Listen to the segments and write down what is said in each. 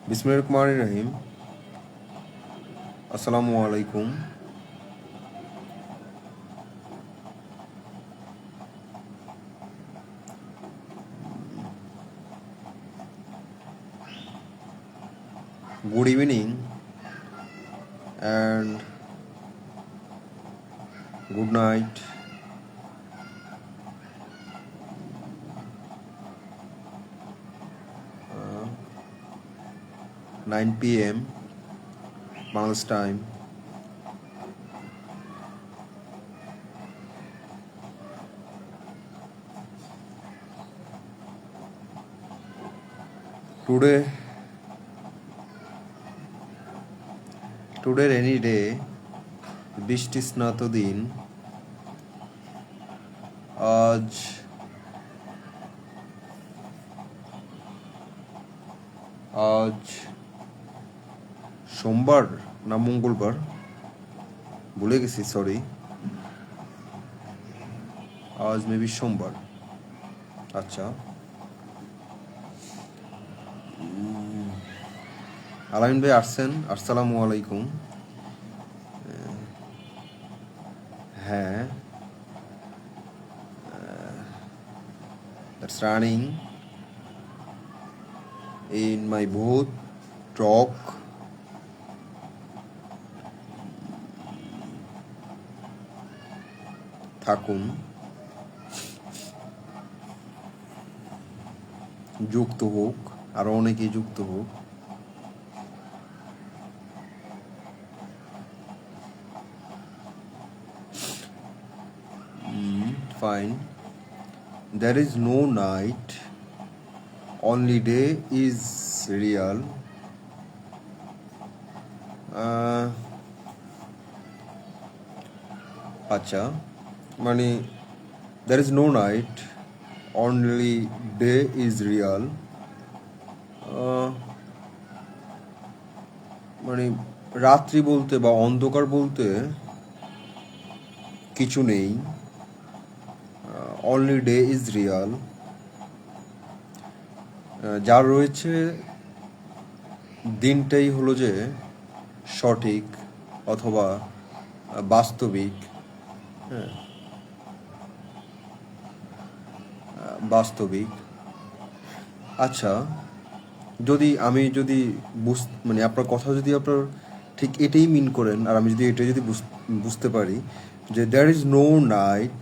बिस्मिल्लाहिर्रहमानिर्रहीम। अस्सलामु अलैकुम। Good evening and good night. 9 p.m. Bangladesh time. Today rainy day, বৃষ্টি স্নাত দিন। আজ সোমবার না মঙ্গলবার ভুলে গেছি, সরি। আজ মেবি সোমবার। আচ্ছা, আলামিন ভাই আসছেন। আসসালামু আলাইকুম। হ্যাঁ, that's running in my boat talk. থাকুন, যুক্ত হোক, আরো অনেকেই যুক্ত হোক। Fine. There is no night, only day is real. আচ্ছা, মানে there is no night, only day is real. মানে রাত্রি বলতে বা অন্ধকার বলতে কিছু নেই। Only day is Real. যা রয়েছে দিনটাই হলো যে সঠিক অথবা বাস্তবিক। হ্যাঁ, বাস্তবিক। আচ্ছা, আমি যদি মানে আপনার কথা যদি আপনার ঠিক এটাই মিন করেন, আর আমি যদি এটা যদি বুঝতে পারি যে দ্যার ইজ নো নাইট,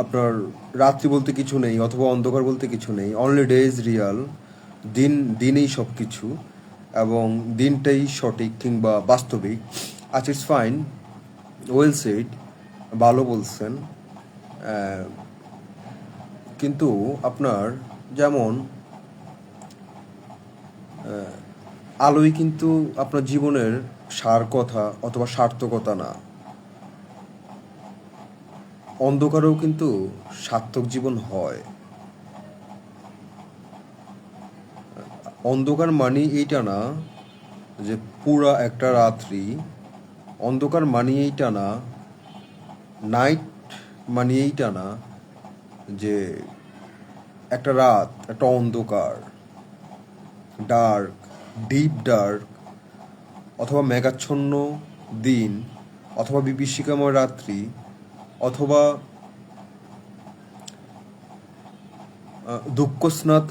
আপনার রাত্রি বলতে কিছু নেই অথবা অন্ধকার বলতে কিছু নেই, অনলি ডে ইজ রিয়াল, দিনেই সব কিছু এবং দিনটাই সঠিক কিংবা বাস্তবিক। আচ্ছা, ইটস ফাইন, ওয়েল সেড, ভালো বলছেন। কিন্তু আপনার যেমন আলোই কিন্তু আপনার জীবনের সার কথা অথবা সার্থকতা না। অন্ধকারেও কিন্তু সার্থক জীবন হয়। অন্ধকার মানে এইটা না যে পুরা একটা রাত্রি, অন্ধকার মানে এইটা না, নাইট মানে এইটা না যে একটা রাত, একটা অন্ধকার, ডার্ক, ডিপ ডার্ক, অথবা মেঘাচ্ছন্ন দিন, অথবা বিভীষিকাময় রাত্রি, অথবা দুঃখস্নাত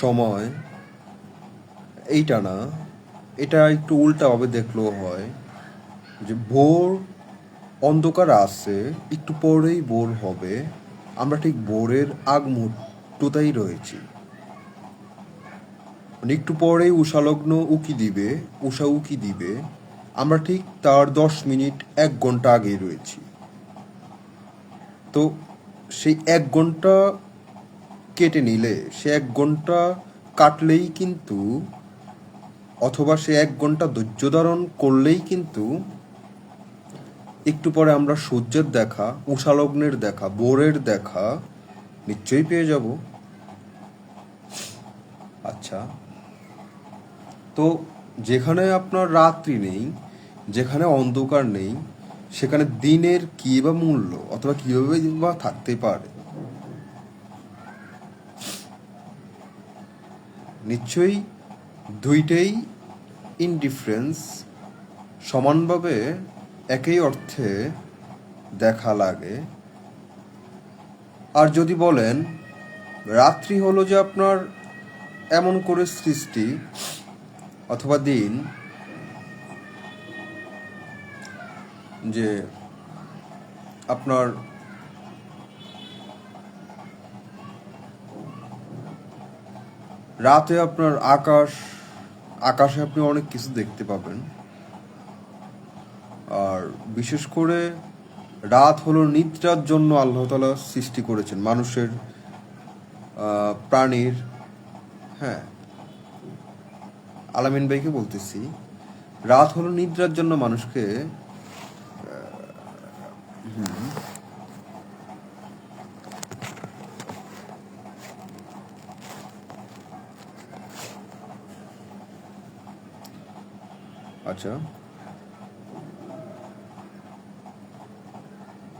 সময়, এইটা না। এটা একটু উল্টাভাবে দেখলেও হয় যে ভোর অন্ধকার আছে, একটু পরেই ভোর হবে, আমরা ঠিক ভোরের আগ মুহূর্তটাই রয়েছি। মানে একটু পরেই উষালগ্ন উষা উকি দিবে, আমরা ঠিক তার 10 মিনিট 1 ঘন্টা আগেই রয়েছি। তো সেই 1 ঘন্টা কেটে নিলে, সে 1 ঘন্টা কাটলেই কিন্তু, অথবা সে 1 ঘন্টা ধৈর্য ধারণ করলেই কিন্তু একটু পরে আমরা সূর্যের দেখা, উষালগ্নের দেখা, ভোরের দেখা নিশ্চয়ই পেয়ে যাব। আচ্ছা, তো যেখানে আপনার রাত্রি নেই, যেখানে অন্ধকার নেই, সেখানে দিনের কী বা মূল্য, অথবা কীভাবে বা থাকতে পারে? নিশ্চয়ই দুইটাই ইনডিফারেন্স, সমানভাবে একই অর্থে দেখা লাগে। আর যদি বলেন রাত্রি হলো যে আপনার এমন করে সৃষ্টি, অথবা দিন, যে আপনার রাতে আপনার আকাশে আপনি অনেক কিছু দেখতে পাবেন। আর বিশেষ করে রাত হলো নিদ্রার জন্য আল্লাহ তাআলা সৃষ্টি করেছেন মানুষের, প্রাণীর। হ্যাঁ, আলামিন ভাইকে বলতেছি, রাত হলো নিদ্রার জন্য মানুষকে। আচ্ছা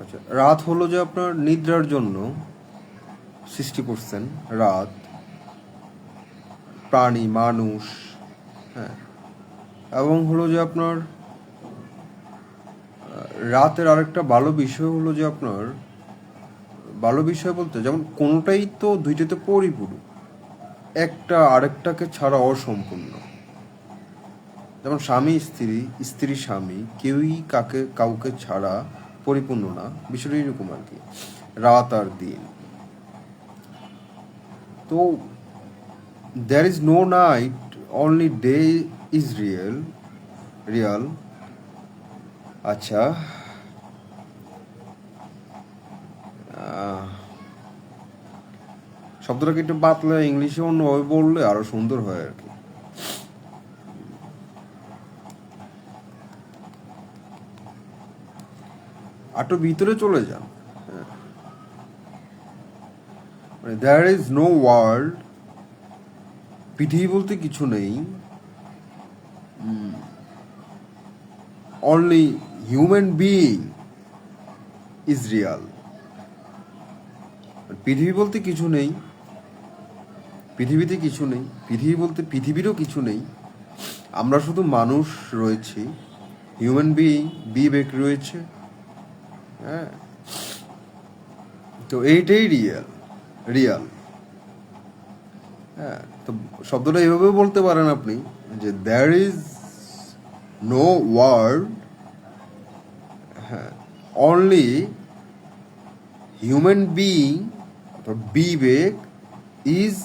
আচ্ছা, রাত হলো যে আপনার নিদ্রার জন্য সৃষ্টি করছেন রাত, প্রাণী, মানুষ। হ্যাঁ, এবং হলো যে আপনার রাতের আরেকটা ভালো বিষয় হলো যে আপনার, ভালো বিষয় বলতে যেমন কোনোটাই তো, দুইটাতে পরিপূরক, একটা আরেকটাকে ছাড়া অসম্পূর্ণ। যেমন স্বামী স্ত্রী, স্ত্রী স্বামী, কেউই কাউকে ছাড়া পরিপূর্ণ না, বিষয়টা এরকম আর কি। রাত আর দিন, তো there is no night, only day is real. আচ্ছা, শব্দটাকে একটু বাতলে ইংলিশে অন্যভাবে বললে আরো সুন্দর হয় আর কি। একটু ভিতরে চলে যান। মানে দ্যার ইজ নো ওয়ার্ল্ড, পৃথিবী বলতে কিছু নেই, only human being is Real. পৃথিবী বলতে কিছু নেই, পৃথিবীতে কিছু নেই, পৃথিবী বলতে পৃথিবীরও কিছু নেই, আমরা শুধু মানুষ রয়েছি, হিউম্যান বিইং, বিবেক রয়েছে। হ্যাঁ, তো এইটাই রিয়াল। হ্যাঁ, তো শব্দটা এইভাবে বলতে পারেন আপনি, যে দ্যার ইজ নো ওয়ার্ল্ড, হ্যাঁ, অনলি হিউম্যান বিইং, বিবেক ইজ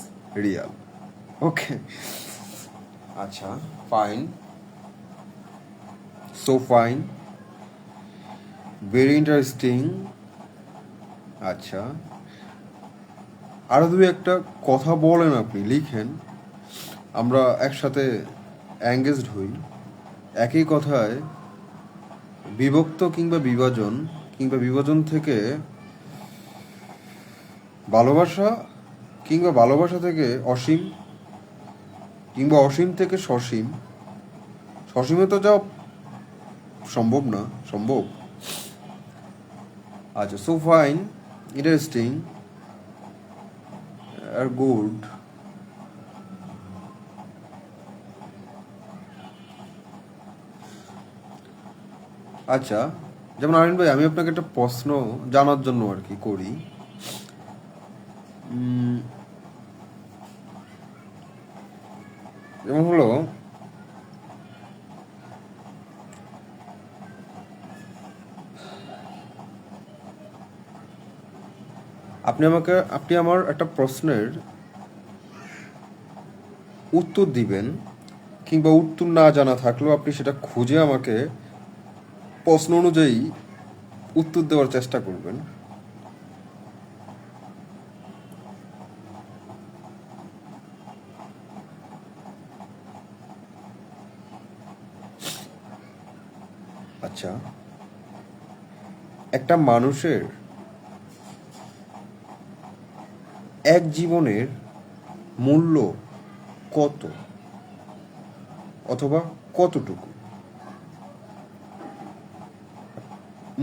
রিয়াল। ওকে, আচ্ছা, fine, so fine, very interesting. আচ্ছা, আরো দুই একটা কথা বলেন, আপনি লিখেন, আমরা একসাথে এঙ্গেজড হই। একই কথায় বিভক্ত কিংবা বিভাজন থেকে ভালোবাসা, কিংবা ভালোবাসা থেকে অসীম, কিংবা অসীম থেকে সসীম, সসীমে তো যাওয়া সম্ভব না, সম্ভব। আচ্ছা, সো ফাইন, ইন্টারেস্টিং আর গুড। আচ্ছা, যেমন আরিন ভাই, আমি আপনাকে একটা প্রশ্ন জানার জন্য আর কি করি। যেমন হলো, আপনি আমার একটা প্রশ্নের উত্তর দিবেন, কিংবা উত্তর না জানা থাকলেও আপনি সেটা খুঁজে আমাকে প্রশ্ন অনুযায়ী উত্তর দেওয়ার চেষ্টা করবেন। আচ্ছা, একটা মানুষের এক জীবনের মূল্য কত, অথবা কতটুকু?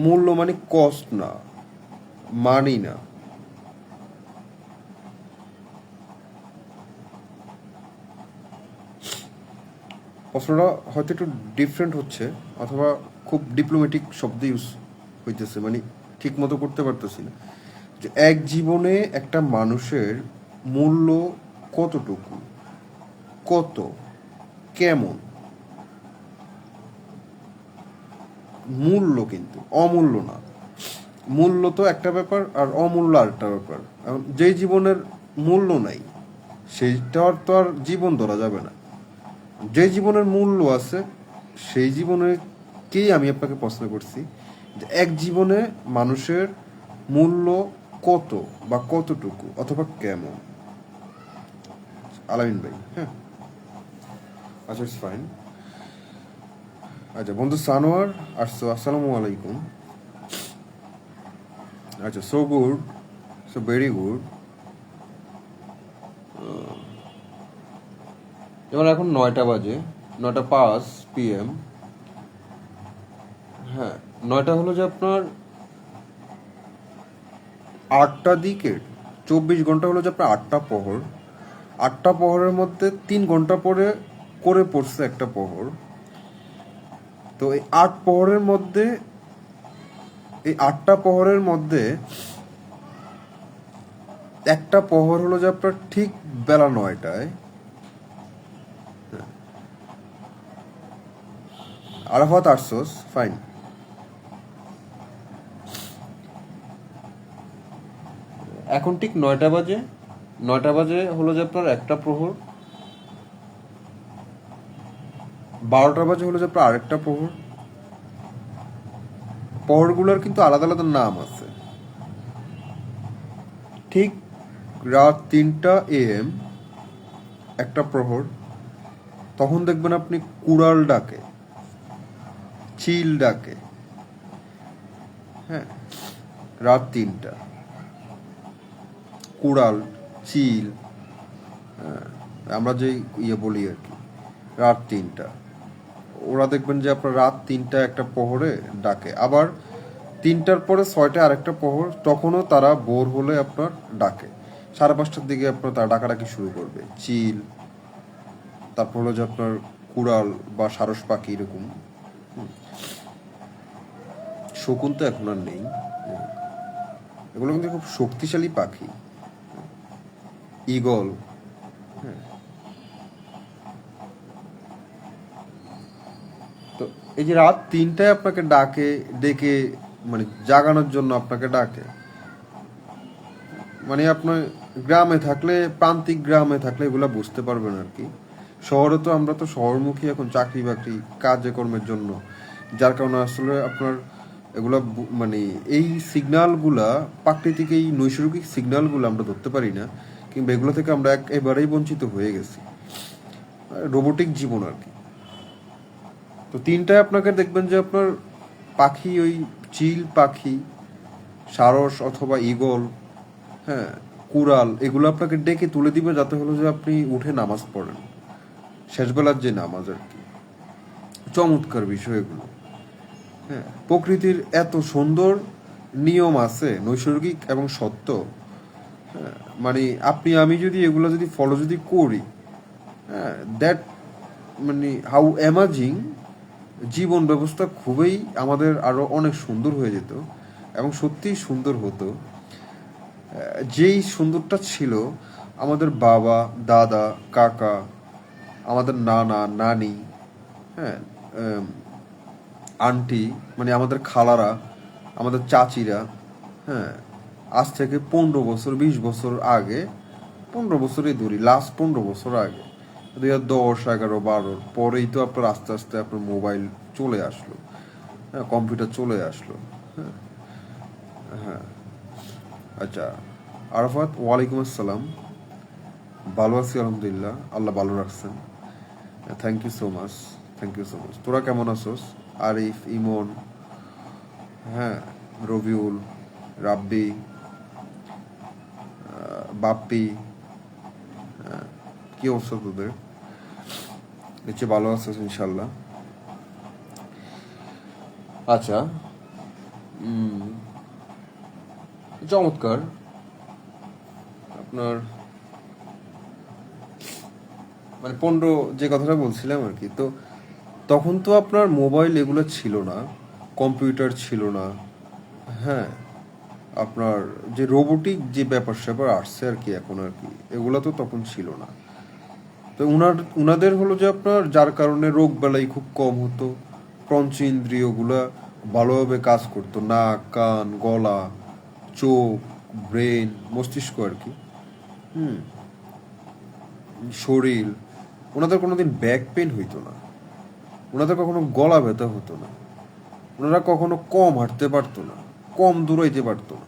মূল্য মানে কস্ট না, মানি না। প্রশ্নটা হয়তো একটু ডিফারেন্ট হচ্ছে, অথবা খুব ডিপ্লোম্যাটিক শব্দ ইউজ হইতেছে, মানে ঠিক মতো করতে পারতেছি না। যে এক জীবনে একটা মানুষের মূল্য কতটুকু, কত, কেমন? মূল্য কিন্তু অমূল্য না। মূল্য তো একটা ব্যাপার, আর অমূল্য আরেকটা ব্যাপার। এখন যেই জীবনের মূল্য নাই, সেইটার তো আর জীবন ধরা যাবে না। যে জীবনের মূল্য আছে, সেই জীবনেরকেই আমি আপনাকে প্রশ্ন করছি যে এক জীবনে মানুষের মূল্য কত, বা কতটুকু, অথবা কেমন? আলামিন ভাই, হ্যাঁ, আচ্ছা, ইটস ফাইন। আচ্ছা, বন্ধু সানোয়ার আসছো, আসসালামু আলাইকুম। আচ্ছা, so good, so very good. যেমন এখন 9টা বাজে, 9:05 PM। হ্যাঁ, 9টা হলো যে আপনার 8টা দিকের, 24 ঘন্টা হলো যে আপনার 8টা প্রহর। 8টা প্রহরের মধ্যে 3 ঘন্টা পরে করে পড়ছে একটা প্রহর। তো এই 8 প্রহরের মধ্যে, এই 8টা প্রহরের মধ্যে একটা প্রহর হলো যে আপনার ঠিক বেলা 9টায়। আরাফাত আরসোস, ফাইন। এখন ঠিক 9টা বাজে, 9টা বাজে হলো যে আপনার একটা প্রহর। 12টা বাজে হলো যে আপনার আরেকটা প্রহর। প্রহরগুলোর কিন্তু আলাদা আলাদা নাম আছে। ঠিক রাত 3টা AM একটা প্রহর, তখন দেখবেন আপনি কুড়াল ডাকে, চিল ডাকে। হ্যাঁ, রাত 3টা, কুড়াল, চিল, আমরা যে বলি আর কি, রাত 3টা। ওরা দেখবেন যে আপনার রাত 3টা একটা প্রহরে ডাকে। আবার 3টার পরে 6টায় আরেকটা প্রহর, তখনও তারা বোর হলে আপনার ডাকে। 5:30টার দিকে আপনার তারা ডাকাডাকি শুরু করবে, চিল, তারপর হলো যে আপনার কুড়াল বা সারস পাখি এরকম। শকুন তো এখন আর নেই, এগুলো কিন্তু খুব শক্তিশালী পাখি, ঈগল। তো এই যে রাত 3টায় আপনাকে ডেকে, মানে জাগানোর জন্য আপনাকে ডাকে, মানে আপনার গ্রামে থাকলে, প্রান্তিক গ্রামে থাকলে এগুলো বুঝতে পারবেন আর কি। শহরে তো আমরা তো শহরমুখী এখন, চাকরি বাকরি কাজে কর্মের জন্য, যার কারণে আসলে আপনার এগুলা মানে এই সিগন্যালগুলা, প্রাকৃতিক এই নৈসর্গিক সিগন্যালগুলো আমরা ধরতে পারি না, কিংবা এগুলো থেকে আমরা একেবারেই বঞ্চিত হয়ে গেছি। রোবোটিক জীবন আর কি। তো 3টায় আপনাকে দেখবেন যে আপনার পাখি, ওই চিল পাখি, সারস অথবা ঈগল, হ্যাঁ, কুড়াল, এগুলো আপনাকে ডেকে তুলে দিবে, যাতে হলো যে আপনি উঠে নামাজ পড়েন, শেষবেলার যে নামাজ আর কি। চমৎকার বিষয় এগুলো। হ্যাঁ, প্রকৃতির এত সুন্দর নিয়ম আছে, নৈসর্গিক এবং সত্য। হ্যাঁ, মানে আমি যদি এগুলো যদি ফলো যদি করি, হ্যাঁ, দ্যাট মানে হাউ অ্যামাজিং জীবন ব্যবস্থা খুবই আমাদের আরো অনেক সুন্দর হয়ে যেত, এবং সত্যিই সুন্দর হতো। যেই সুন্দরটা ছিল আমাদের বাবা, দাদা, কাকা, আমাদের নানা, নানি, হ্যাঁ, আন্টি, মানে আমাদের খালারা, আমাদের চাচিরা, হ্যাঁ, আজ থেকে 15 বছর 20 বছর আগে, 15 বছরই ধরি, লাস্ট 15 বছর আগে, 2010, 11, 12 পরেই তো আপনার আস্তে আস্তে আপনার মোবাইল চলে আসলো, হ্যাঁ, কম্পিউটার চলে আসলো। হ্যাঁ, হ্যাঁ। আচ্ছা, আরাফাত, ওয়ালাইকুম আসসালাম। ভালো আছি আলহামদুলিল্লাহ, আল্লাহ ভালো রাখছেন। Thank you so much, thank you so much. তোরা কেমন আছোস? আরিফ, ইমন, হ্যাঁ, রবিউল, রাব্বি, বাপ্পি, কি অবস্থা তোদের? নিচে ভালো আছিস ইনশাল্লাহ। আচ্ছা, চমৎকার। আপনার মানে 15 যে কথাটা বলছিলাম আর কি, তো তখন তো আপনার মোবাইল এগুলো ছিল না, কম্পিউটার ছিল না, হ্যাঁ, আপনার যে রোবোটিক যে ব্যাপার স্যাপার আসছে আর কি এখন আর কি, এগুলো তো তখন ছিল না। তো উনাদের হলো যে আপনার যার কারণে রোগ বালাই খুব কম হতো, পঞ্চ ইন্দ্রিয়গুলা ভালোভাবে কাজ করতো, নাক, কান, গলা, চোখ, ব্রেন, মস্তিষ্ক আর কি, হুম, শরীর। ওনাদের কোনোদিন ব্যাক পেন হইতো না, ওনাদের কখনো গলা ব্যথা হতো না, ওনারা কখনো কম হাঁটতে পারতো না, কম দূরাইতে পারতো না।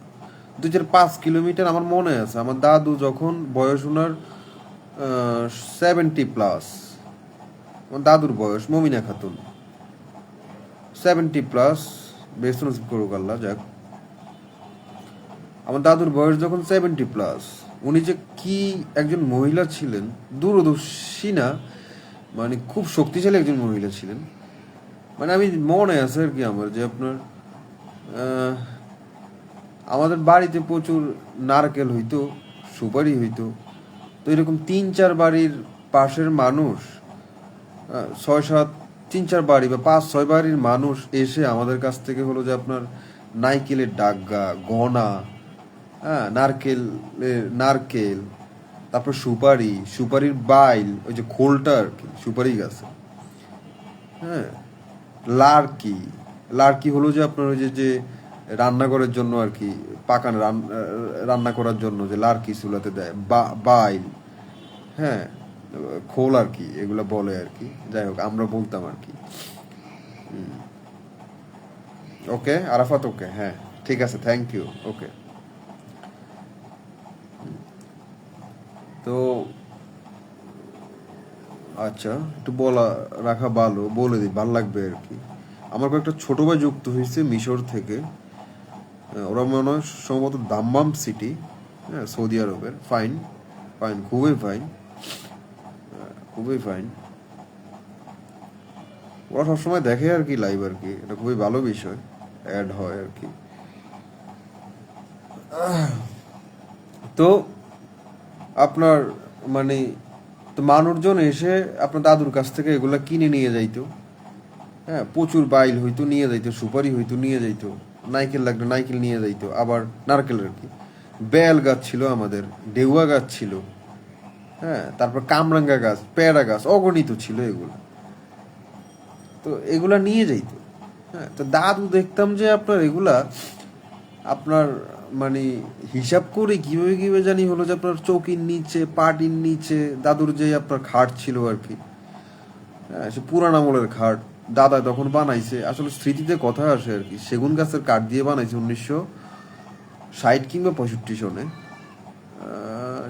2-5 কিলোমিটার আমার মনে আছে, আমার দাদু যখন বয়স ওনার 70+, আমার দাদুর বয়স, মমিনা খাতুন 70+, বেশ নসিব করুক আল্লাহ, যাক, আমার দাদুর বয়স যখন 70+, উনি যে কি একজন মহিলা ছিলেন, দূরদর্শী না, মানে খুব শক্তিশালী একজন মহিলা ছিলেন। মানে আমি মনে আছে আর কি আমার, যে আপনার আমাদের বাড়িতে প্রচুর নারকেল হইতো, সুপারি হইতো। তো এরকম 3-4 বাড়ির পাশের মানুষ, 6-7, 3-4 বাড়ি বা 5-6 বাড়ির মানুষ এসে আমাদের কাছ থেকে হলো যে আপনার নারকেলের ডাগা, গনা, হ্যাঁ, নারকেল, তারপর সুপারির বাইল, ওই যে খোলটা আর কি সুপারি গাছে, হ্যাঁ, লার্কি, লার্কি হলো যে আপনার ওই যে রান্নাঘরের জন্য আর কি, পাকান রান্না করার জন্য যে লার্কি চুলাতে দেয়, বাইল, হ্যাঁ, খোল আর কি এগুলা বলে আর কি, যাই হোক আমরা বলতাম আর কি। ওকে আরাফাত, ওকে, হ্যাঁ, ঠিক আছে, থ্যাংক ইউ, ওকে। তো আচ্ছা, একটু বলা রাখা ভালো, বলে দিই, ভালো লাগবে আর কি। আমার কয়েকটা ছোট ভাই যুক্ত হয়েছে মিশর থেকে, ওরা মনে হয় সম্ভবত দাম্মাম সিটি, হ্যাঁ, সৌদি আরবের। ফাইন, ফাইন, খুবই ফাইন, খুবই ফাইন। ওরা সবসময় দেখে আর কি লাইভ আর কি, এটা খুবই ভালো বিষয়, অ্যাড হয় আর কি। তো আপনার মানে, তো মানুষজন এসে আপনার দাদুর কাছ থেকে এগুলা কিনে নিয়ে যাইতো, হ্যাঁ, প্রচুর বাইল হইতো নিয়ে যাইতো, সুপারি হইতো নিয়ে যাইতো, নাইকেল লাগলে নাইকেল নিয়ে যাইতো, আবার নারকেল আর কি, বেল গাছ ছিল আমাদের, ডেউয়া গাছ ছিল, হ্যাঁ, তারপর কামরাঙ্গা গাছ, পেয়ারা গাছ, অগণিত ছিল এগুলো। তো এগুলা নিয়ে যাইতো, হ্যাঁ। তো দাদু দেখতাম যে আপনার এগুলা আপনার মানে হিসাব করে কিভাবে কিভাবে জানি হলো যে আপনার চৌকির নিচে, পাটির নিচে দাদুর যে আপনার খাট ছিল আর কি, হ্যাঁ, সে পুরান আমলের খাট, দাদা তখন বানাইছে, আসলে স্মৃতিতে কথা আসে আর কি, সেগুন গাছের কাঠ দিয়ে বানাইছে 1960 কিংবা 65 সনে,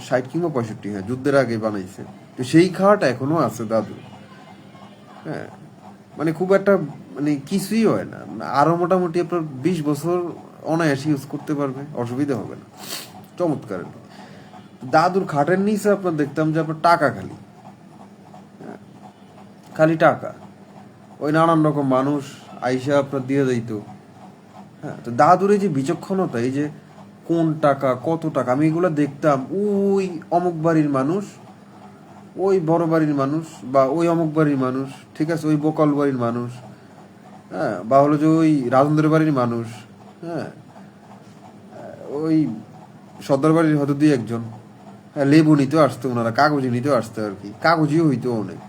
60 কিংবা 65, হ্যাঁ, যুদ্ধের আগে বানাইছে। তো সেই খাট এখনো আছে দাদু, হ্যাঁ, মানে খুব একটা মানে কিছুই হয় না, আরো মোটামুটি আপনার 20 বছর অনায়াসে ইউজ করতে পারবে, অসুবিধা হবে না, চমৎকার আর কি। দাদুর খাটের নিচে আপনার দেখতাম যে আপনার টাকা খালি, হ্যাঁ, খালি টাকা, ওই নানান রকম মানুষ আইসা আপনার দিয়ে যাইত, হ্যাঁ। তো দাদুর এই যে বিচক্ষণতা, এই যে কোন টাকা কত টাকা, আমি এগুলো দেখতাম, ওই অমুক বাড়ির মানুষ, ওই বড় বাড়ির মানুষ, বা ওই অমুক বাড়ির মানুষ, ঠিক আছে, ওই বোকাল বাড়ির মানুষ, হ্যাঁ, বা হলো যে ওই রাজেন্দ্র বাড়ির মানুষ, হ্যাঁ, ওই সর্দার বাড়ির হয়তো 2-1 জন, হ্যাঁ, লেবু নিতেও আসতো ওনারা, কাগজি নিতেও আসতো আর কি, কাগজিও হইতো অনেক।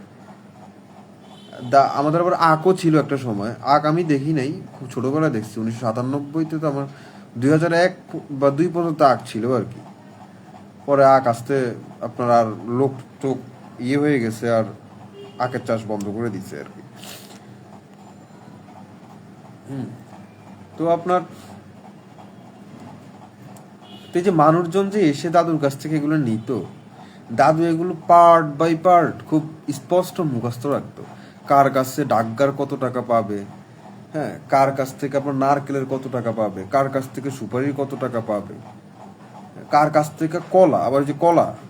আমাদের আবার আঁকও ছিল একটা সময়, আঁক আমি দেখি নাই, খুব ছোটবেলায় দেখছি, 1997-তে তো আমার 2001 বা 2 পর্যন্ত আখ ছিল আর কি। পরে আখ আসতে আপনার আর লোক টোক হয়ে গেছে, আর আখের চাষ বন্ধ করে দিচ্ছে আর কি। তো আপনার এই যে মানুষজন যে এসে দাদুর কাছ থেকে এগুলো নিত, দাদু এগুলো পার্ট বাই পার্ট খুব স্পষ্ট মুখস্থ রাখতো। কার কাছে ডাকগার কত টাকা পাবে, হ্যাঁ, কার কাছ থেকে আপনার নারকেলের কত টাকা পাবে, কার কাছ থেকে সুপারির কত টাকা পাবে, কার কাছ থেকে কলা, আবার যে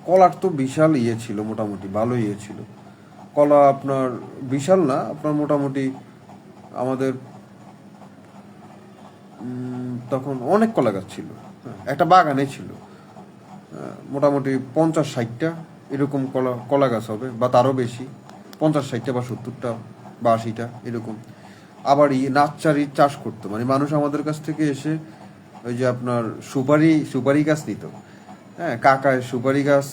কলার তো বিশাল ছিল, মোটামুটি ভালো ছিল। কলা আপনার বিশাল না, আপনার মোটামুটি আমাদের তখন অনেক কলা গাছ ছিল, একটা বাগানে ছিল। মোটামুটি 50-60টা এরকম কলা গাছ হবে, বা তারও বেশি, 50-60টা বা 70টা বা 80টা এরকম। আবার নার্সারি চাষ করতো, মানে মানুষ আমাদের কাছ থেকে এসে ওই যে আপনার সুপারি গাছ নিত। হ্যাঁ, কাকায় সুপারি গাছ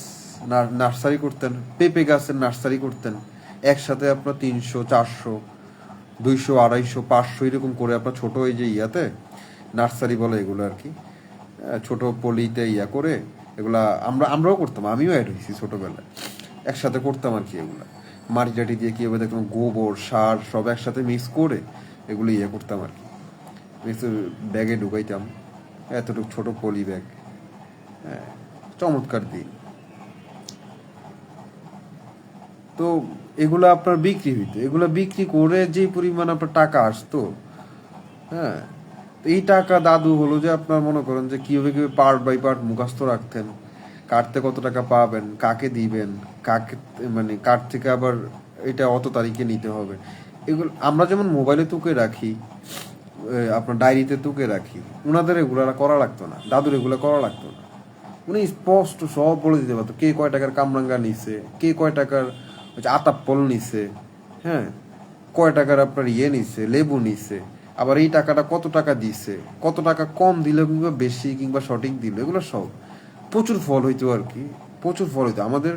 নার্সারি করতেন, পেঁপে গাছের নার্সারি করতেন। একসাথে আপনার 300, 400, 200, 250, 500 এরকম করে আপনার ছোট এই যে নার্সারি বলে এগুলো আর কি, ছোট পলিতে করে এগুলা আমরাও করতাম, আমিও অ্যাড হয়েছি ছোটবেলায়, একসাথে করতাম আর কি। এগুলা মাটি টাটি দিয়ে কীভাবে দেখতাম, গোবর সার সব একসাথে মিক্স করে এগুলো করতাম আর কি, মিক্স ব্যাগে ঢুকাইতাম, এতটুকু ছোট পলি ব্যাগ। হ্যাঁ, চমৎকার দিন। তো এগুলো আপনার বিক্রি হইতো, এগুলো বিক্রি করে যে পরিমাণ আপনার টাকা আসতো, হ্যাঁ, এই টাকা দাদু হলো যে আপনার মনে করেন যে কীভাবে পার্ট বাই পার্ট মুখস্থ রাখতেন, কাটতে কত টাকা পাবেন, কাকে দিবেন, কাকে মানে কার থেকে আবার এটা অত তারিখে নিতে হবে। এগুলো আমরা যেমন মোবাইলে তুকে রাখি, আপনার ডায়েরিতে তুকে রাখি, ওনাদের এগুলো করা লাগতো না, দাদুর এগুলো করা লাগতো না। উনি স্পষ্ট সব বলে দিতে পারতো, কে কয় টাকার কামরাঙ্গা নিছে, কে কয় টাকার আতাপ্পল নিছে, হ্যাঁ, কয় টাকার আপনার নিছে, লেবু নিছে, আবার এই টাকাটা কত টাকা দিছে, কত টাকা কম দিল কিংবা বেশি কিংবা সঠিক দিল, এগুলো সব প্রচুর ফল হইতো আর কি, প্রচুর ফল হইতো। আমাদের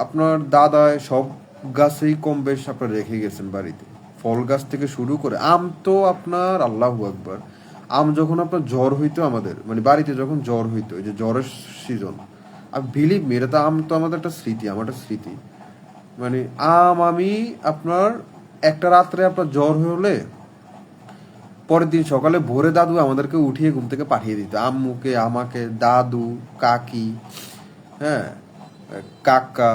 আপনার দাদায় সব গাছেই কম বেশ আপনার রেখে গেছেন বাড়িতে, ফল গাছ থেকে শুরু করে আম তো আপনার আল্লাহু আকবার। আম যখন আপনার জ্বর হইতো আমাদের, মানে বাড়িতে যখন জ্বর হইতো, এই যে জ্বরের সিজন, আর বিলিভ মি, এটা তো আম তো আমাদের একটা স্মৃতি, আমার একটা স্মৃতি। মানে আমি আপনার একটা রাত্রে আপনার জ্বর হলে পরের দিন সকালে ভোরে দাদু আমাদেরকে উঠিয়ে ঘুম থেকে পাঠিয়ে দিত, আম্মুকে, আমাকে, দাদু, কাকি, হ্যাঁ, কাকা,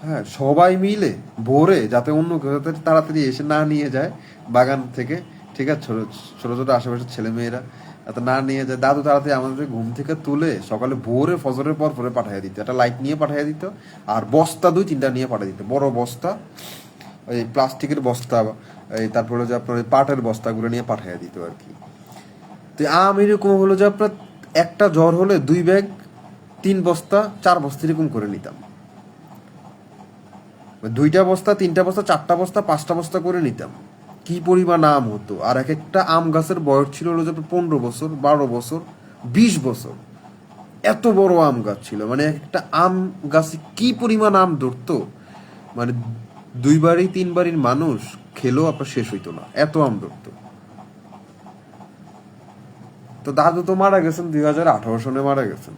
হ্যাঁ, সবাই মিলে ভোরে, যাতে অন্য কেউ যাতে তাড়াতাড়ি এসে না নিয়ে যায় বাগান থেকে, ঠিক আছে, ছোট ছোট ছোট আশেপাশের ছেলে মেয়েরা এত না নিয়ে যায়, দাদু তাড়াতাড়ি আমাদের ঘুম থেকে তুলে সকালে ভোরে ফজরের পর পরে পাঠিয়ে দিত, একটা লাইট নিয়ে পাঠিয়ে দিত, আর বস্তা 2-3টা নিয়ে পাঠিয়ে দিত, বড় বস্তা, ওই প্লাস্টিকের বস্তা, এই তারপরে যে আপনার পাটের বস্তাগুলো নিয়ে পাঠিয়ে দিত আর কি। তো এরকম হলো যে আপনার একটা জ্বর হলে 2 ব্যাগ, 3 বস্তা, 4 বস্তা এরকম করে নিতাম, 2টা বস্তা, 3টা বস্তা, 4টা বস্তা, 5টা বস্তা করে নিতাম। কি পরিমাণ আম হতো, আর এক একটা আম গাছের বয়স ছিল হলো যে 15 বছর, 12 বছর, 20 বছর, এত বড় আম গাছ ছিল। মানে একটা আম গাছে কি পরিমাণ আম ধরতো, মানে 2 বাড়ি 3 বাড়ির মানুষ খেলেও আপনার শেষ হইতো না, এত আম ধরতো। তো দাদু তো মারা গেছেন 2018 সনে মারা গেছেন।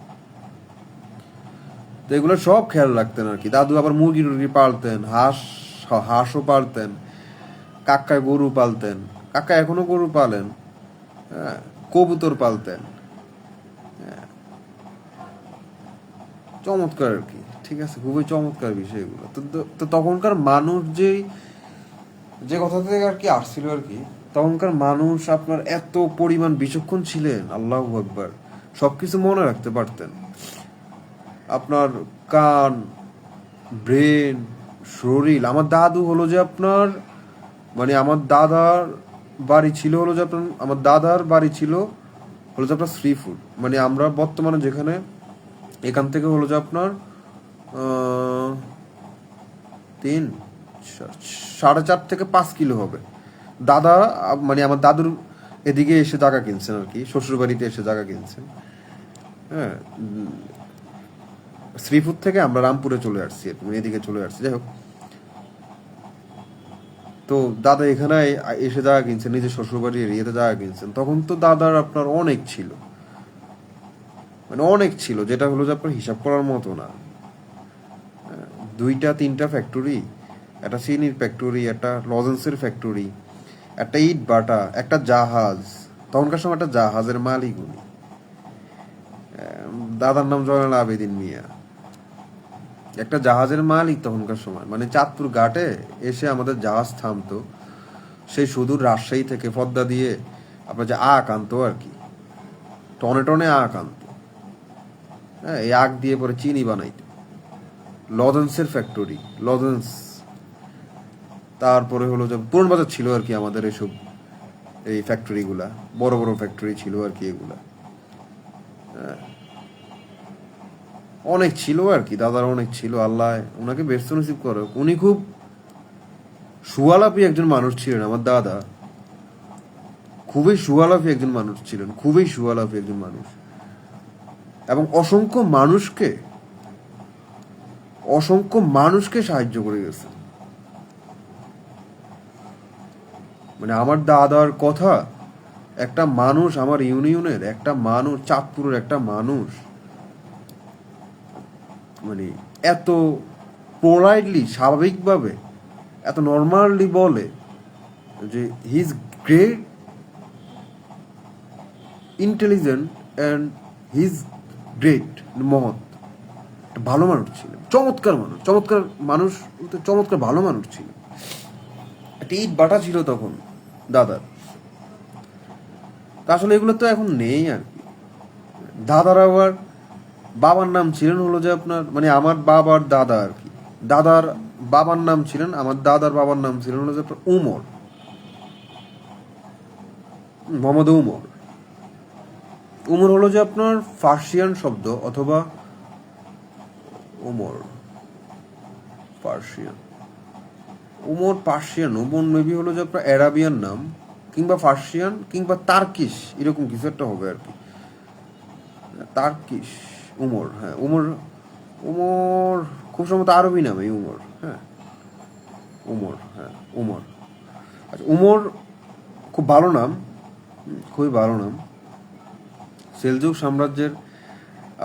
তো এগুলো সব খেয়াল রাখতেন আর কি দাদু। আবার মুরগি টুরগি পালতেন, হাঁসও পালতেন, কাকায় গরু পালতেন, কাকা এখনো গরু পালেন, হ্যাঁ, কবুতর পালতেন, হ্যাঁ, চমৎকার আর কি, ঠিক আছে, খুবই চমৎকার বিষয় এগুলো। তো তখনকার মানুষ যে কথা থেকে আর কি আসছিল আর কি, তখনকার মানুষ আপনার এত পরিমাণ বিচক্ষণ ছিলেন, আল্লাহু আকবার, সবকিছু মনে রাখতে পারতেন। আপনার কান, ব্রেন, শরীর। আমার দাদু হলো যে আপনার, মানে আমার দাদার বাড়ি ছিল হলো যে আপনার, আমার দাদার বাড়ি ছিল হলো যে আপনার শ্রীপুর, মানে আমরা বর্তমানে যেখানে, এখান থেকে হলো যে আপনার 4.5 থেকে 5 কিলো হবে। দাদা মানে আমার দাদুর এদিকে এসে জায়গা কিনছেন আর কি, শ্বশুর বাড়িতে এসে জায়গা কিনছেন, হ্যাঁ। শ্রীপুর থেকে আমরা রামপুরে চলে আসছি, এদিকে চলে আসছি, যাই হোক। তো দাদা এখানে এসে জায়গা কিনছেন, নিজের শ্বশুরবাড়ি এরিয়াতে জায়গা কিনছেন, তখন তো দাদার আপনার অনেক ছিল, মানে অনেক ছিল, যেটা হলো যে আপনার হিসাব করার মতো না। 2-3টা ফ্যাক্টরি, একটা চিনির ফ্যাক্টরি, একটা লজেন্সের ফ্যাক্টরি, একটা ইট বাটা, একটা জাহাজ। তখনকার সময় একটা জাহাজের মালিক উনি। দাদার নাম জয়নাল আবেদিন মিয়া, একটা জাহাজের মালিক তখনকার সময়। মানে চাঁদপুর ঘাটে এসে আমাদের জাহাজ থামতো, সেই সুদূর রাজশাহী থেকে পদ্মা দিয়ে আপনার যে আখ আনতো আর কি, টনে টনে আখ আনতো। হ্যাঁ, এই আখ দিয়ে পরে চিনি বানাইতো। লজেন্সের ফ্যাক্টরি, লজেন্স। তারপরে হলো যে পুরন বাজার ছিল আর কি আমাদের এসব, এই ফ্যাক্টরিগুলা বড় বড় ফ্যাক্টরি ছিল আর কি এগুলা। অনেক ছিল আর কি, দাদার অনেক ছিল। আল্লাহ ওনাকে ব্যস্ত নসিব করো। উনি খুব সুয়ালাপি একজন মানুষ ছিলেন আমার দাদা, খুবই সুয়ালাপি একজন মানুষ ছিলেন, খুবই সুয়ালাপি একজন মানুষ, এবং অসংখ্য মানুষকে সাহায্য করে গেছে। মানে আমার দাদার কথা, একটা মানুষ, আমার ইউনিয়নের একটা মানুষ, চাঁদপুরের একটা মানুষ মানে এত পোলাইটলি, স্বাভাবিকভাবে, এত নর্মালি বলে যে he is great intelligent and he is great, মহৎ ভালো মানুষ ছিলেন, চমৎকার মানুষ, চমৎকার মানুষ, চমৎকার ভালো মানুষ ছিল। একটা ইট বাটা ছিল তখন দাদার। আসলে এগুলো তো এখন নেই আর কি। দাদার আবার বাবার নাম ছিলেন হলো যে আপনার, মানে আমার বাবার দাদা আর কি, দাদার বাবার নাম ছিলেন, আমার দাদার বাবার নাম ছিলেন হলো যে আপনার উমর, মোহাম্মদ উমর। উমর হলো যে আপনার ফার্সিয়ান শব্দ, অথবা Umar Persian, Umar Persian, Umar maybe হলো যে আপনার অ্যারাবিয়ান নাম, কিংবা ফার্সিয়ান, কিংবা তার্কিশ, এরকম কিছু একটা হবে আর কি। তার্কিশ উমর, হ্যাঁ উমর। উমর খুব সম্ভবত আরবি নাম এই উমর। হ্যাঁ উমর, হ্যাঁ উমর। আচ্ছা, উমর খুব ভালো নাম, খুবই ভালো নাম। সেলজুক সাম্রাজ্যের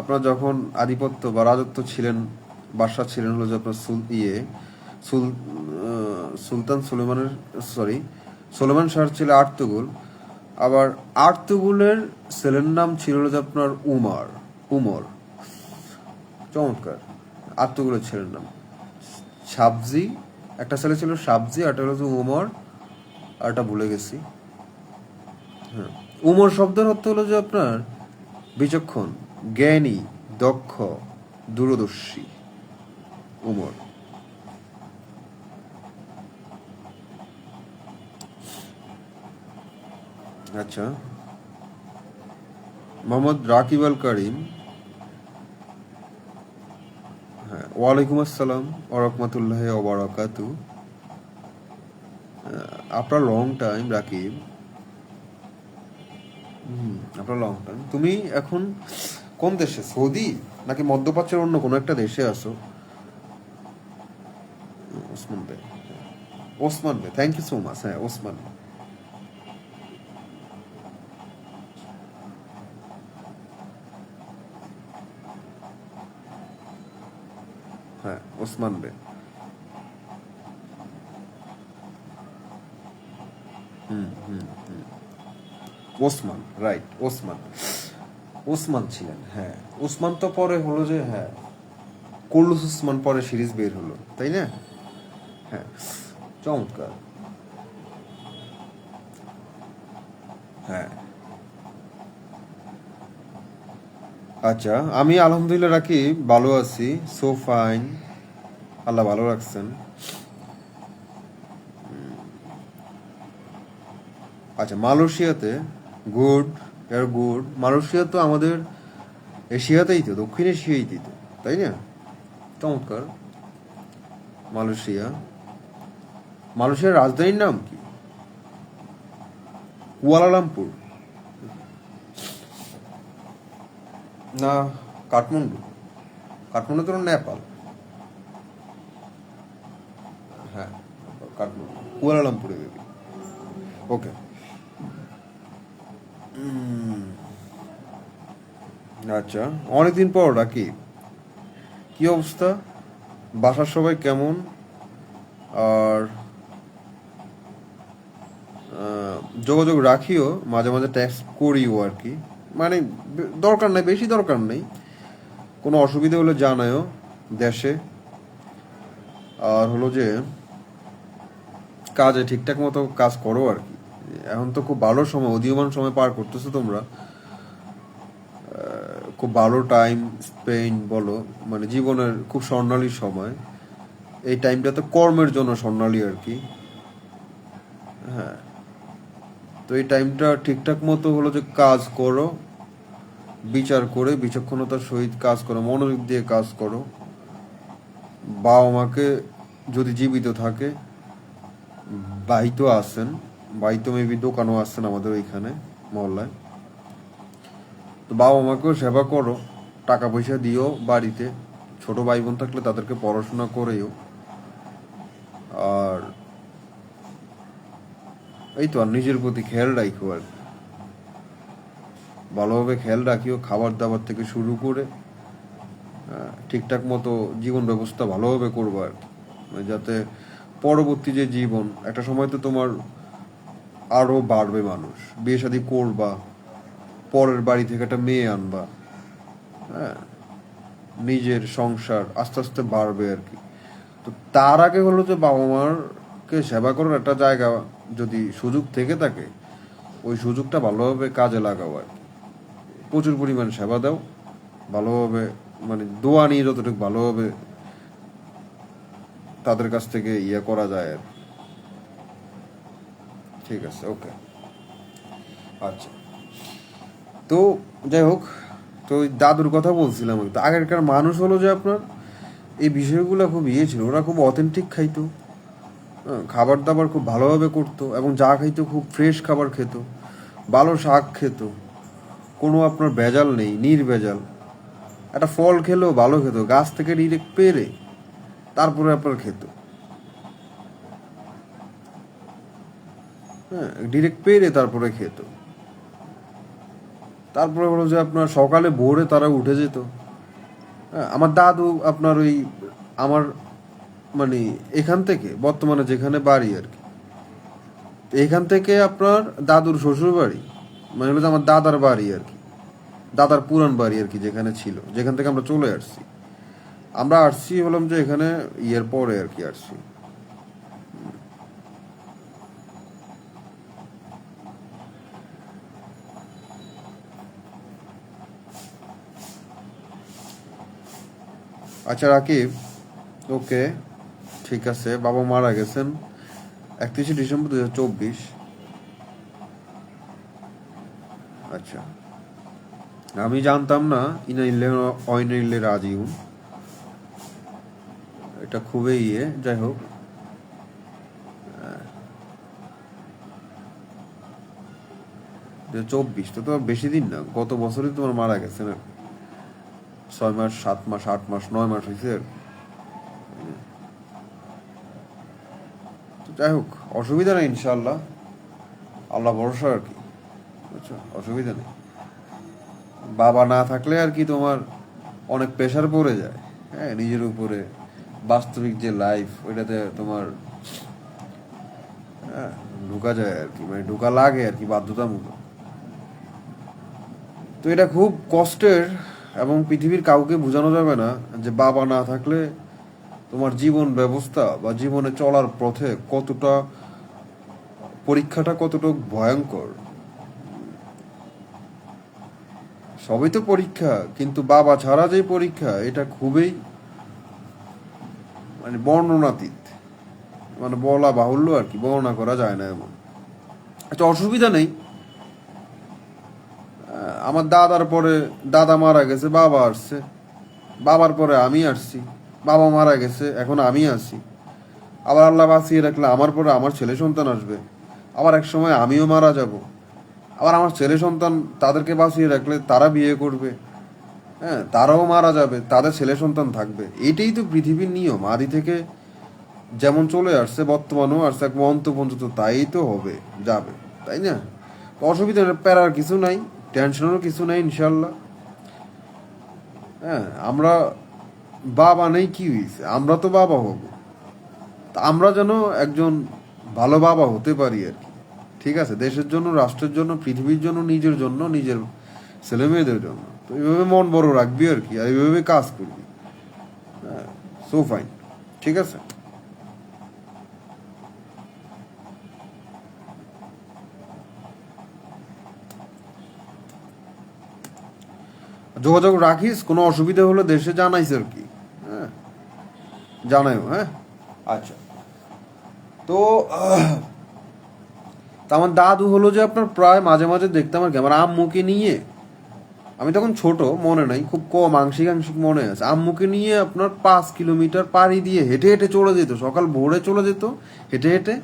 আপনার যখন আধিপত্য বা রাজত্ব ছিলেন, বাদশাহ ছিলেন হলো যে আপনার সুলতান সুলেমানের, সুলেমান শাহ ছিল আর্তুগুল। আবার আর্তুগুলের ছেলের নাম ছিল হলো যে আপনার উমর। চমৎকার। আর্তুগুলের ছেলের নাম সাবজি, একটা ছেলে ছিল সাবজি, আর একটা হলো যে উমর, আর একটা ভুলে গেছি। হ্যাঁ, উমর শব্দের অর্থ হলো যে আপনার বিচক্ষণ, জ্ঞানী, দক্ষ, দূরদর্শী। উমর। আচ্ছা, মোহাম্মদ রাকিব আল করিম। হ্যাঁ, ওয়ালাইকুম আসসালাম ওয়া রাহমাতুল্লাহি ওয়া বারাকাতু। আপনার লং টাইম রাকিব, আপনার লং টাইম। তুমি এখন কোন দেশে, সৌদি নাকি মধ্যপ্রাচ্যের অন্য কোনো একটা দেশে আছো? ওসমান ভাই, ওসমান ভাই, থ্যাংক ইউ সো মাচ। হ্যাঁ ওসমান, হ্যাঁ ওসমান ভাই। ওসমান, রাইট, ওসমান। ওসমান ছিলেন, হ্যাঁ। ওসমান তো পরে হলো যে, হ্যাঁ কুল্লুস ওসমান পরে সিরিজ বের হলো, তাই না? হ্যাঁ, চমৎকার। হ্যাঁ, আচ্ছা, আমি আলহামদুলিল্লাহ রাখি, ভালো আছি, সো ফাইন, আল্লাহ ভালো রাখছেন। আচ্ছা, মালয়েশিয়াতে গুড, এর গুড। মালয়েশিয়া তো আমাদের এশিয়াতেই তো, দক্ষিণ এশিয়াই তো, তাই না? চমৎকার। মালয়েশিয়া, মালয়েশিয়ার রাজধানীর নাম কি? কুয়ালালামপুর না কাঠমান্ডু? কাঠমান্ডু তো নেপাল। হ্যাঁ, কাঠমান্ডু, কুয়ালালামপুরে বেবি। ওকে, আচ্ছা, অনেকদিন পর ডাকি। কি অবস্থা, বাসার সবাই কেমন? আর যোগাযোগ রাখিও, মাঝে মাঝে টেক্সট করিও আর কি, মানে দরকার নেই, বেশি দরকার নেই। কোনো অসুবিধা হলে জানায়ও দেশে। আর হলো যে কাজে ঠিকঠাক মতো কাজ করো আর কি। এখন তো খুব ভালো সময়, উদীয়মান সময় পার করতেছো তোমরা, খুব ভালো টাইম স্পেন্ড বলো, মানে জীবনের খুব স্বর্ণালী সময়। এই টাইমটা তো কর্মের জন্য স্বর্ণালী আর কি। হ্যাঁ, তো এই টাইমটা ঠিকঠাক মতো হলো যে কাজ করো, বিচার করে বিচক্ষণতার সহিত কাজ করো, মনোযোগ দিয়ে কাজ করো। বাবা মাকে যদি জীবিত থাকে, ভাই তো আছেন, ভাই তো মেবি দোকানও আসছেন আমাদের ওইখানে মহল্লায়, তো বাবা মাকেও সেবা করো, টাকা পয়সা দিও বাড়িতে, ছোট ভাই বোন থাকলে তাদেরকে পড়াশোনা করেও। আর এই তো, আর নিজের প্রতি খেয়াল রাখো আর কি, ভালোভাবে খেয়াল রাখিও, খাবার দাবার থেকে শুরু করে ঠিকঠাক মতো জীবন ব্যবস্থা ভালোভাবে করবো আর কি, যাতে পরবর্তী যে জীবন, একটা সময় তো তোমার আরো বাড়বে, মানুষ বিয়ে শাদী করবা, পরের বাড়ি থেকে একটা মেয়ে আনবা, হ্যাঁ, নিজের সংসার আস্তে আস্তে বাড়বে আর কি। তো তার আগে হলো যে বাবা মারকে সেবা করার একটা জায়গা যদি সুযোগ থেকে থাকে, ওই সুযোগটা ভালোভাবে কাজে লাগাও আর কি। প্রচুর পরিমাণ সেবা দাও, ভালোভাবে, মানে দোয়া নিয়ে যতটুকু ভালোভাবে তাদের কাছ থেকে ইয়ে করা যায় আর কি। ঠিক আছে, ওকে, আচ্ছা। তো যাই হোক, তো ওই দাদুর কথা বলছিলাম। তো আগেরকার মানুষ হলো যে আপনার এই বিষয়গুলো খুব ইয়ে ছিল, ওরা খুব অথেন্টিক খাইতো, খাবার দাবার খুব ভালোভাবে করতো, এবং যা খাইতো খুব ফ্রেশ খাবার খেত, ভালো শাক খেত, কোনো আপনার ভেজাল নেই, নির্ভেজাল। একটা ফল খেলেও ভালো খেত, গাছ থেকে ডিরেক্ট পেরে তারপরে আপনার খেত, হ্যাঁ, ডিরেক্ট পেরে তারপরে খেত। তারপরে হলো যে আপনার সকালে ভোরে তারা উঠে যেত। হ্যাঁ, আমার দাদু আপনার ওই, আমার মানে এখান থেকে বর্তমানে যেখানে বাড়ি আর কি, এখান থেকে আপনার দাদুর শ্বশুর বাড়ি, মানে হলো যে আমার দাদার বাড়ি আর কি, দাদার পুরান বাড়ি আর কি, যেখানে ছিল, যেখান থেকে আমরা চলে আসছি। আমরা আসছি হলাম যে এখানে ইয়ের পরে আর কি আসছি। আচ্ছা রাকিব, ওকে, ঠিক আছে। বাবা মারা গেছেন 31শে ডিসেম্বর 2024। আচ্ছা, আমি জানতাম না। ইনাইল্লে অইনাইল্লে রাজিউন, এটা খুবই ইয়ে। যাই হোক, 2024 তো তোমার বেশি দিন না, গত বছরই তোমার মারা গেছে না, 6 মাস 7 মাস 8 মাস 9 মাস হয়েছে আর কি। তো যাই হোক, অসুবিধা নেই ইনশাল্লাহ, আল্লাহ ভরসা আর কি, বুঝছো, অসুবিধা নেই। বাবা না থাকলে আর কি তোমার অনেক প্রেশার পড়ে যায়, হ্যাঁ, নিজের উপরে। বাস্তবিক যে লাইফ, ওইটাতে তোমার হ্যাঁ ঢুকা যায় আর কি, মানে ঢুকা লাগে আর কি, বাধ্যতামূলক। তো এটা খুব কষ্টের, এবং পৃথিবীর কাউকে বোঝানো যাবে না যে বাবা না থাকলে তোমার জীবন ব্যবস্থা বা জীবনে চলার পথে কতটা, পরীক্ষাটা কতটা ভয়ঙ্কর। সবই তো পরীক্ষা, কিন্তু বাবা ছাড়া যে পরীক্ষা, এটা খুবই মানে বর্ণনাতীত, মানে বলা বাহুল্য আর কি, বর্ণনা করা যায় না এমন। আচ্ছা, অসুবিধা নেই। আমার দাদার পরে দাদা মারা গেছে, বাবা আসছে, বাবার পরে আমি আসছি, বাবা মারা গেছে, এখন আমি আসি, আবার আল্লাহ বাঁচিয়ে রাখলে আমার পরে আমার ছেলে সন্তান আসবে, আবার এক সময় আমিও মারা যাব, আবার আমার ছেলে সন্তান তাদেরকে বাঁচিয়ে রাখলে তারা বিয়ে করবে, হ্যাঁ, তারাও মারা যাবে, তাদের ছেলে সন্তান থাকবে। এটাই তো পৃথিবীর নিয়ম, আদি থেকে যেমন চলে আসছে বর্তমানেও আসছে, এক অন্ত পর্যন্ত তাই তো হবে, যাবে, তাই না? তো অসুবিধা নেই, প্যারার কিছু নাই, টেনশনেরও কিছু নাই ইনশাল্লাহ। হ্যাঁ, আমরা বাবা নেই কি হয়েছে, আমরা তো বাবা হব। তা আমরা যেন একজন ভালো বাবা হতে পারি আর কি। ঠিক আছে, দেশের জন্য, রাষ্ট্রের জন্য, পৃথিবীর জন্য, নিজের জন্য, নিজের ছেলে মেয়েদের জন্য। তো এইভাবে মন বড় রাখবি আর কি, আর এইভাবে কাজ করবি। হ্যাঁ, সো ফাইন, ঠিক আছে। যোগাযোগ রাখিস, কোনো অসুবিধা হলে দেশে জানাইস আর কি। হ্যাঁ, জানাইও, হ্যাঁ। আচ্ছা, তো তা আমার দাদু হলো যে আপনার প্রায় মাঝে মাঝে দেখতাম আর কি, আমার আম্মুকে নিয়ে, আমি তখন ছোট, মনে নাই, খুব কম আংশিক আংশিক মনে আছে, আম্মুকে নিয়ে আপনার 5 কিলোমিটার পাড়ি দিয়ে হেঁটে হেঁটে চলে যেত, সকাল ভোরে চলে যেত হেঁটে হেঁটে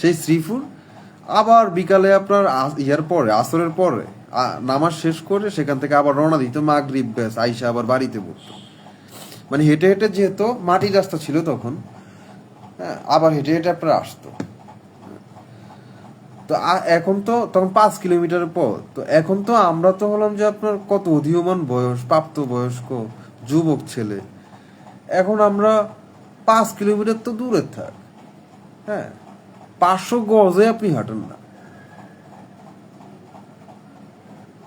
সেই শ্রীপুর। আবার বিকালে আপনার ইয়ার পরে, আসরের পরে নামাজ শেষ করে সেখান থেকে আবার রওনা দিত, মাগরিব ব্যাস আইসা আবার বাড়িতে পড়তো। মানে হেঁটে হেঁটে, যেহেতু মাটির রাস্তা ছিল তখন, হ্যাঁ, আবার হেঁটে হেঁটে আপনার আসতো। তো এখন তো তখন 5 কিলোমিটারের পর, তো এখন তো আমরা তো হলাম যে আপনার কত উদীয়মান বয়স, প্রাপ্ত বয়স্ক যুবক ছেলে। এখন আমরা 5 কিলোমিটার তো দূরে থাক, হ্যাঁ, 500 গজে আপনি হাঁটেন না,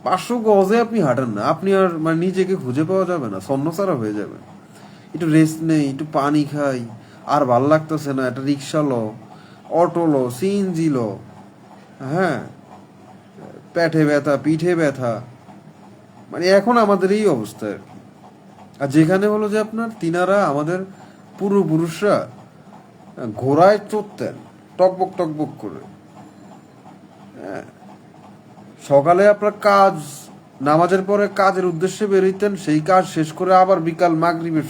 500 গজে আপনি হাঁটেন না, আপনি আর মানে নিজেকে খুঁজে পাওয়া যাবে না, ছন্নছাড়া হয়ে যাবে। একটু রেস্ট নেই, একটু পানি খাই, আর ভাল লাগতেছে না, একটা রিক্সা লো, অটো লো, সিএনজি লো, হ্যাঁ, পেটে ব্যথা, পিঠে ব্যথা, মানে এখন আমাদের এই অবস্থা আর কি। আর যেখানে হলো যে আপনার তিনারা আমাদের পূর্বপুরুষরা ঘোড়ায় চড়তেন টকবক টকবক করে, হ্যাঁ, সকালে আপনার কাজ, নামাজের পরে কাজের উদ্দেশ্যে বেরোইতেন, সেই কাজ শেষ করে আবার বিকাল মাগরিবের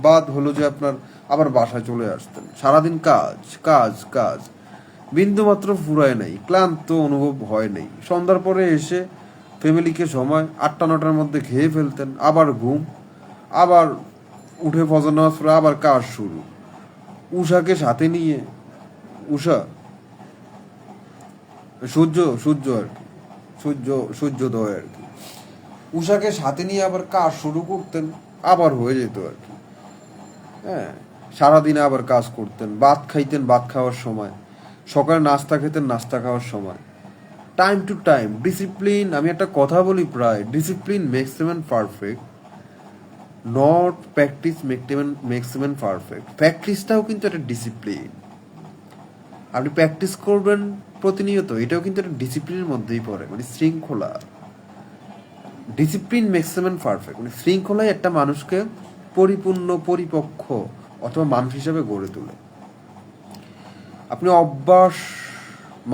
বাদ হলো যে আপনার আবার বাসায় চলে আসতেন। সারাদিন কাজ কাজ কাজ, বিন্দু মাত্র ফুরায় নাই, ক্লান্ত অনুভব হয় নাই। সন্ধ্যার পরে এসে ফ্যামিলিকে সময় 8টা 9টার মধ্যে খেয়ে ফেলতেন, আবার ঘুম, আবার উঠে ফজর নামাজ পড়ে আবার কাজ শুরু। উষাকে সাথে নিয়ে, উষা, সূর্য, সূর্য আর কি, সূর্য, সূর্যোদয় আর কি, উষাকে সাথে নিয়ে আবার কাজ শুরু করতেন, আবার হয়ে যেত আর কি। হ্যাঁ, সারাদিনে আবার কাজ করতেন, ভাত খাইতেন ভাত খাওয়ার সময়, সকালে নাস্তা খেতেন নাস্তা খাওয়ার সময়, টাইম টু টাইম ডিসিপ্লিন। আমি একটা কথা বলি প্রায়, discipline makes a man perfect, not practice makes a man perfect. প্র্যাকটিসটাও কিন্তু একটা ডিসিপ্লিন, আপনি প্র্যাকটিস করবেন প্রতিনিয়ত, এটাও কিন্তু একটা ডিসিপ্লিনের মধ্যেই পড়ে, মানে শৃঙ্খলা। Discipline makes a man perfect, মানে শৃঙ্খলাই একটা মানুষকে পরিপূর্ণ, পরিপক্ক অথবা মানুষ হিসাবে গড়ে তোলে। আপনি অভ্যাস,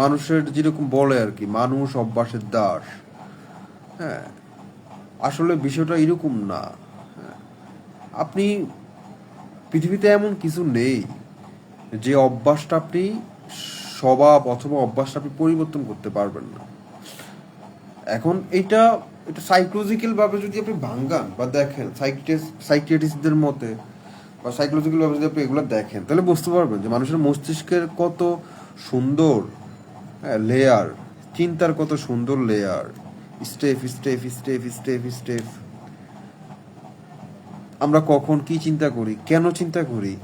মানুষের যেরকম বলে আর কি, মানুষ অভ্যাসের দাস, হ্যাঁ, আসলে বিষয়টা এরকম না। হ্যাঁ, আপনি, পৃথিবীতে এমন কিছু নেই যে অভ্যাসটা আপনি, স্বভাব অথবা অভ্যাসটা আপনি পরিবর্তন করতে পারবেন না। এখন এটা, এটা সাইকোলজিক্যাল ভাবে যদি আপনি ভাঙ্গান বা দেখেন, সাইকিয়াট্রিস্টদের মতে বা সাইকোলজিক্যাল ভাবে যদি আপনি এগুলো দেখেন, তাহলে বুঝতে পারবেন যে মানুষের মস্তিষ্কের কত সুন্দর, হ্যাঁ, লেয়ার, চিন্তার কত সুন্দর layer, step step step step step. আমরা কখন কি চিন্তা করি, কেন চিন্তা করি,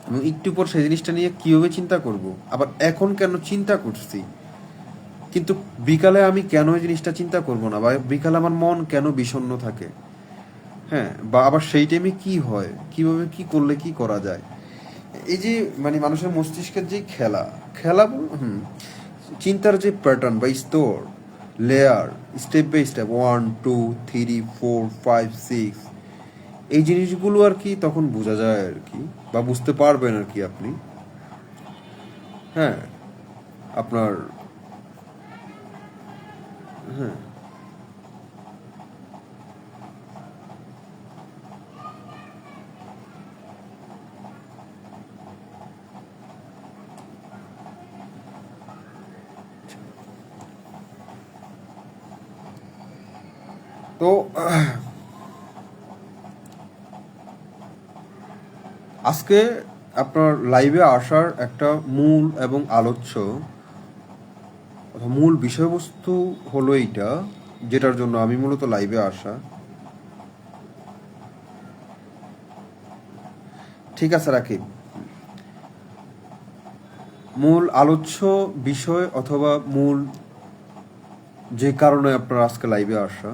এবং একটু পর সেই জিনিসটা নিয়ে কীভাবে চিন্তা করব, আবার এখন কেন চিন্তা করছি, কিন্তু বিকালে আমি কেন এই জিনিসটা চিন্তা করব না, বা বিকালে আমার মন কেন বিষণ্ণ থাকে, হ্যাঁ, বা আবার সেই টাইমে কি হয়, কিভাবে কি করলে কি করা যায়। এই যে মানে মানুষের মস্তিষ্কের যে খেলা, খেলা চিন্তার যে প্যাটার্ন বা স্তর, লেয়ার, স্টেপ বাই স্টেপ, 1 2 3 4 5 6, এই জিনিসগুলো আর কি তখন বোঝা যায় আর কি, বা বুঝতে পারবেন আর কি আপনি। হ্যাঁ, আপনার, হ্যাঁ, তো আজকে আপনার লাইভে আসার একটা মূল এবং আলোচ্য মূল বিষয়বস্তু হলো এইটা, যেটার জন্য আমি মূলত লাইভে আসা। ঠিক আছে, রাখি। মূল আলোচ্য বিষয় অথবা মূল যে কারণে আপনার আজকে লাইভে আসা,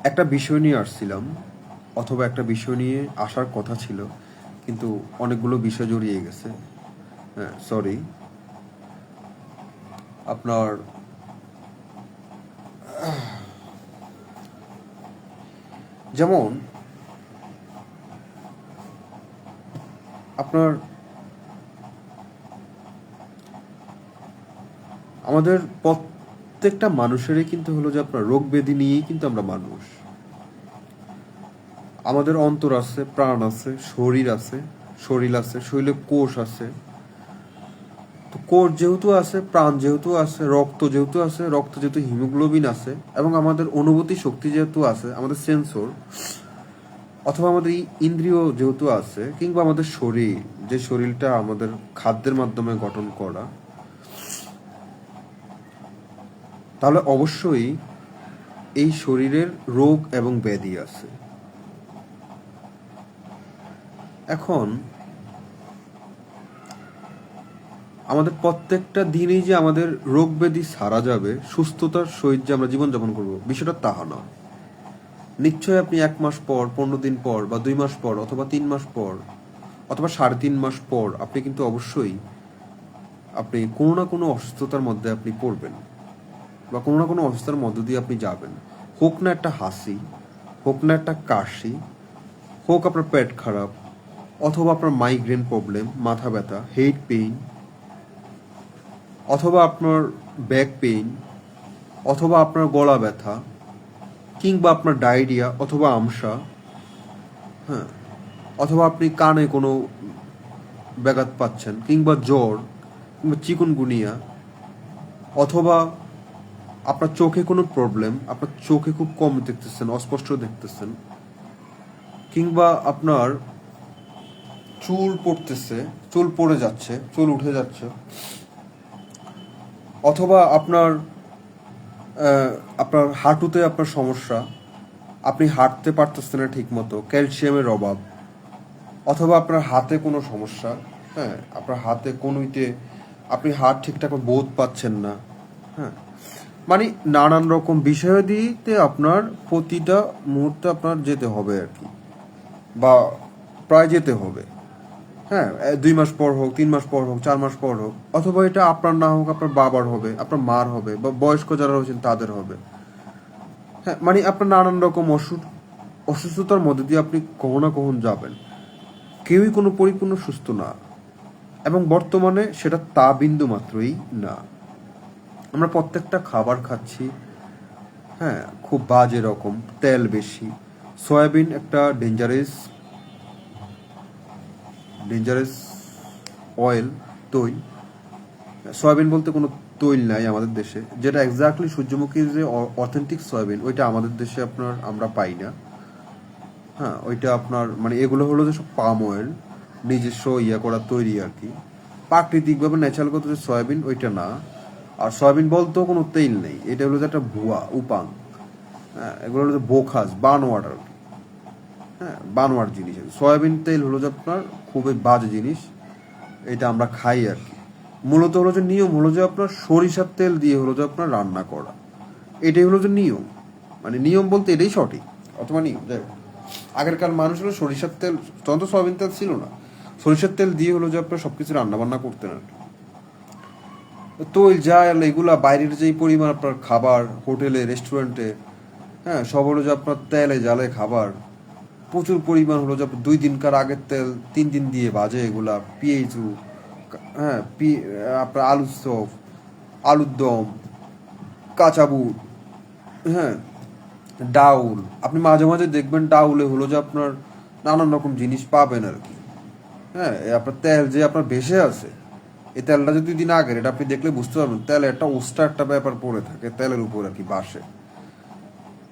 একটা বিষয় নিয়ে আসছিলাম, অথবা একটা বিষয় নিয়ে আসার কথা ছিল, কিন্তু অনেকগুলো বিষয় জড়িয়ে গেছে। হ্যাঁ, সরি। আপনার যেমন আপনার আমাদের প্রত্যেকটা মানুষেরই কিন্তু হলো যে আপনার রোগ ব্যাধি নিয়েই কিন্তু আমরা মানুষ। আমাদের অন্তর আছে, প্রাণ আছে, শরীর আছে, শরীরে কোষ আছে। তো কোষ যেহেতু আছে, প্রাণ যেহেতু আছে, রক্ত যেহেতু হিমোগ্লোবিন আছে, এবং আমাদের অনুভূতি শক্তি যেহেতু আছে, আমাদের সেন্সর অথবা আমাদের ইন্দ্রিয় যেহেতু আছে, কিংবা আমাদের শরীর, যে শরীরটা আমাদের খাদ্যের মাধ্যমে গঠন করা, তাহলে অবশ্যই এই শরীরের রোগ এবং ব্যাধি আছে। এখন আমাদের প্রত্যেকটা দিনেই যে আমাদের রোগ ব্যাধি সারা যাবে, সুস্থতার সহিত যে আমরা জীবনযাপন করবো, বিষয়টা তাহা নয়। নিশ্চয়ই আপনি 1 মাস পর, 15 দিন পর, বা 2 মাস পর, অথবা 3 মাস পর, অথবা 3.5 মাস পর আপনি কিন্তু অবশ্যই আপনি কোনো না কোনো অসুস্থতার মধ্যে আপনি পড়বেন, বা কোনো না কোনো অসুস্থতার মধ্য দিয়ে আপনি যাবেন। হোক না একটা হাসি, হোক না একটা কাশি, হোক আপনার পেট খারাপ, অথবা আপনার মাইগ্রেন প্রবলেম, মাথা ব্যথা, হেড পেইন, অথবা আপনার ব্যাক পেইন, অথবা আপনার গলা ব্যথা, কিংবা আপনার ডায়রিয়া অথবা আমসা, হ্যাঁ, অথবা আপনি কানে কোনো ব্যাঘাত পাচ্ছেন, কিংবা জ্বর, কিংবা চিকুনগুনিয়া, অথবা আপনার চোখে কোনো প্রবলেম, আপনার চোখে খুব কম দেখতেছেন, অস্পষ্ট দেখতেছেন, কিংবা আপনার চুল পড়তেছে, চুল পড়ে যাচ্ছে, চুল উঠে যাচ্ছে, অথবা আপনার আপনার হাঁটুতে আপনার সমস্যা, আপনি হাঁটতে পারতেছেন না ঠিক মতো, ক্যালসিয়ামের অভাব, অথবা আপনার হাতে কোনো সমস্যা, হ্যাঁ, আপনার হাতে কোনোইতে আপনি হাত ঠিকঠাক বোধ পাচ্ছেন না, হ্যাঁ, মানে নানান রকম বিষয়াদিতে আপনার প্রতিটা মুহূর্তে আপনার যেতে হবে আর কি, বা প্রায় যেতে হবে। হ্যাঁ, 2 মাস পর হোক, 3 মাস পর হোক, 4 মাস পর হোক, অথবা এটা আপনার না হোক, আপনার বাবার হবে, আপনার মার হবে, বা বয়স্ক যারা হয়েছেন তাদের হবে। হ্যাঁ, মানে আপনার নানান রকম অসুস্থতার মধ্যে দিয়ে আপনি কখনো না কখন যাবেন। কেউই কোনো পরিপূর্ণ সুস্থ না, এবং বর্তমানে সেটা তা বিন্দু মাত্রই না। আমরা প্রত্যেকটা খাবার খাচ্ছি, হ্যাঁ, খুব বাজে রকম, তেল বেশি। সয়াবিন একটা ডেঞ্জারাস অয়েল, তৈল। সয়াবিন বলতে কোনো তৈল নাই আমাদের দেশে, যেটা এক্স্যাক্টলি সূর্যমুখীর যে অথেন্টিক সয়াবিন, ওইটা আমাদের দেশে আপনার আমরা পাই না। হ্যাঁ, ওইটা আপনার মানে এগুলো হলো যে সব পাম অয়েল, নিজস্ব করা তৈরি আর কি, প্রাকৃতিকভাবে ন্যাচারালগত যে সয়াবিন, ওইটা না। আর সয়াবিন বলতেও কোনো তেল নেই, এটা হলো যে একটা ভুয়া উপাং। হ্যাঁ, এগুলো হলো যে বোখাস, বানোয়াট আর কি। হ্যাঁ, বানোয়াট জিনিস। সয়াবিন তেল হলো যে আপনার খুবই বাজে জিনিস, এটা আমরা খাই আর কি। মূলত হলো যে নিয়ম হলো যে আপনার সরিষার তেল দিয়ে হলো যে আপনার রান্না করা, এটাই হলো যে নিয়ম। মানে নিয়ম বলতে এটাই সঠিক, অথবা নিয়ম, যাই হোক। আগেরকার মানুষ হলো সরিষার তেল, তখন তো সয়াবিন তেল ছিল না, সরিষার তেল দিয়ে হলো যে আপনার সবকিছু রান্না বান্না করতেন আর কি। তো ওই যা এগুলা বাইরের যেই পরিমাণ আপনার খাবার, হোটেলে, রেস্টুরেন্টে, হ্যাঁ, সব হলো যে আপনার তেলে জালে খাবার, প্রচুর পরিমাণ হলো যে 2 দিনকার আগের তেল 3 দিন দিয়ে ভাজে এগুলা, পেঁয়াজু, হ্যাঁ, আপনার আলুর চপ, আলুর দম, কাঁচা বুট, হ্যাঁ, ডাউল। আপনি মাঝে মাঝে দেখবেন ডাউলে হলো যে আপনার নানান রকম জিনিস পাবেন আর কি। হ্যাঁ, আপনার তেল যে আপনার ভেসে আছে, এই তেলটা যদি 2 দিন আগের, এটা আপনি দেখলে বুঝতে পারবেন তেলে একটা ওস্টার একটা ব্যাপার পড়ে থাকে তেলের উপর আর কি, বাসে।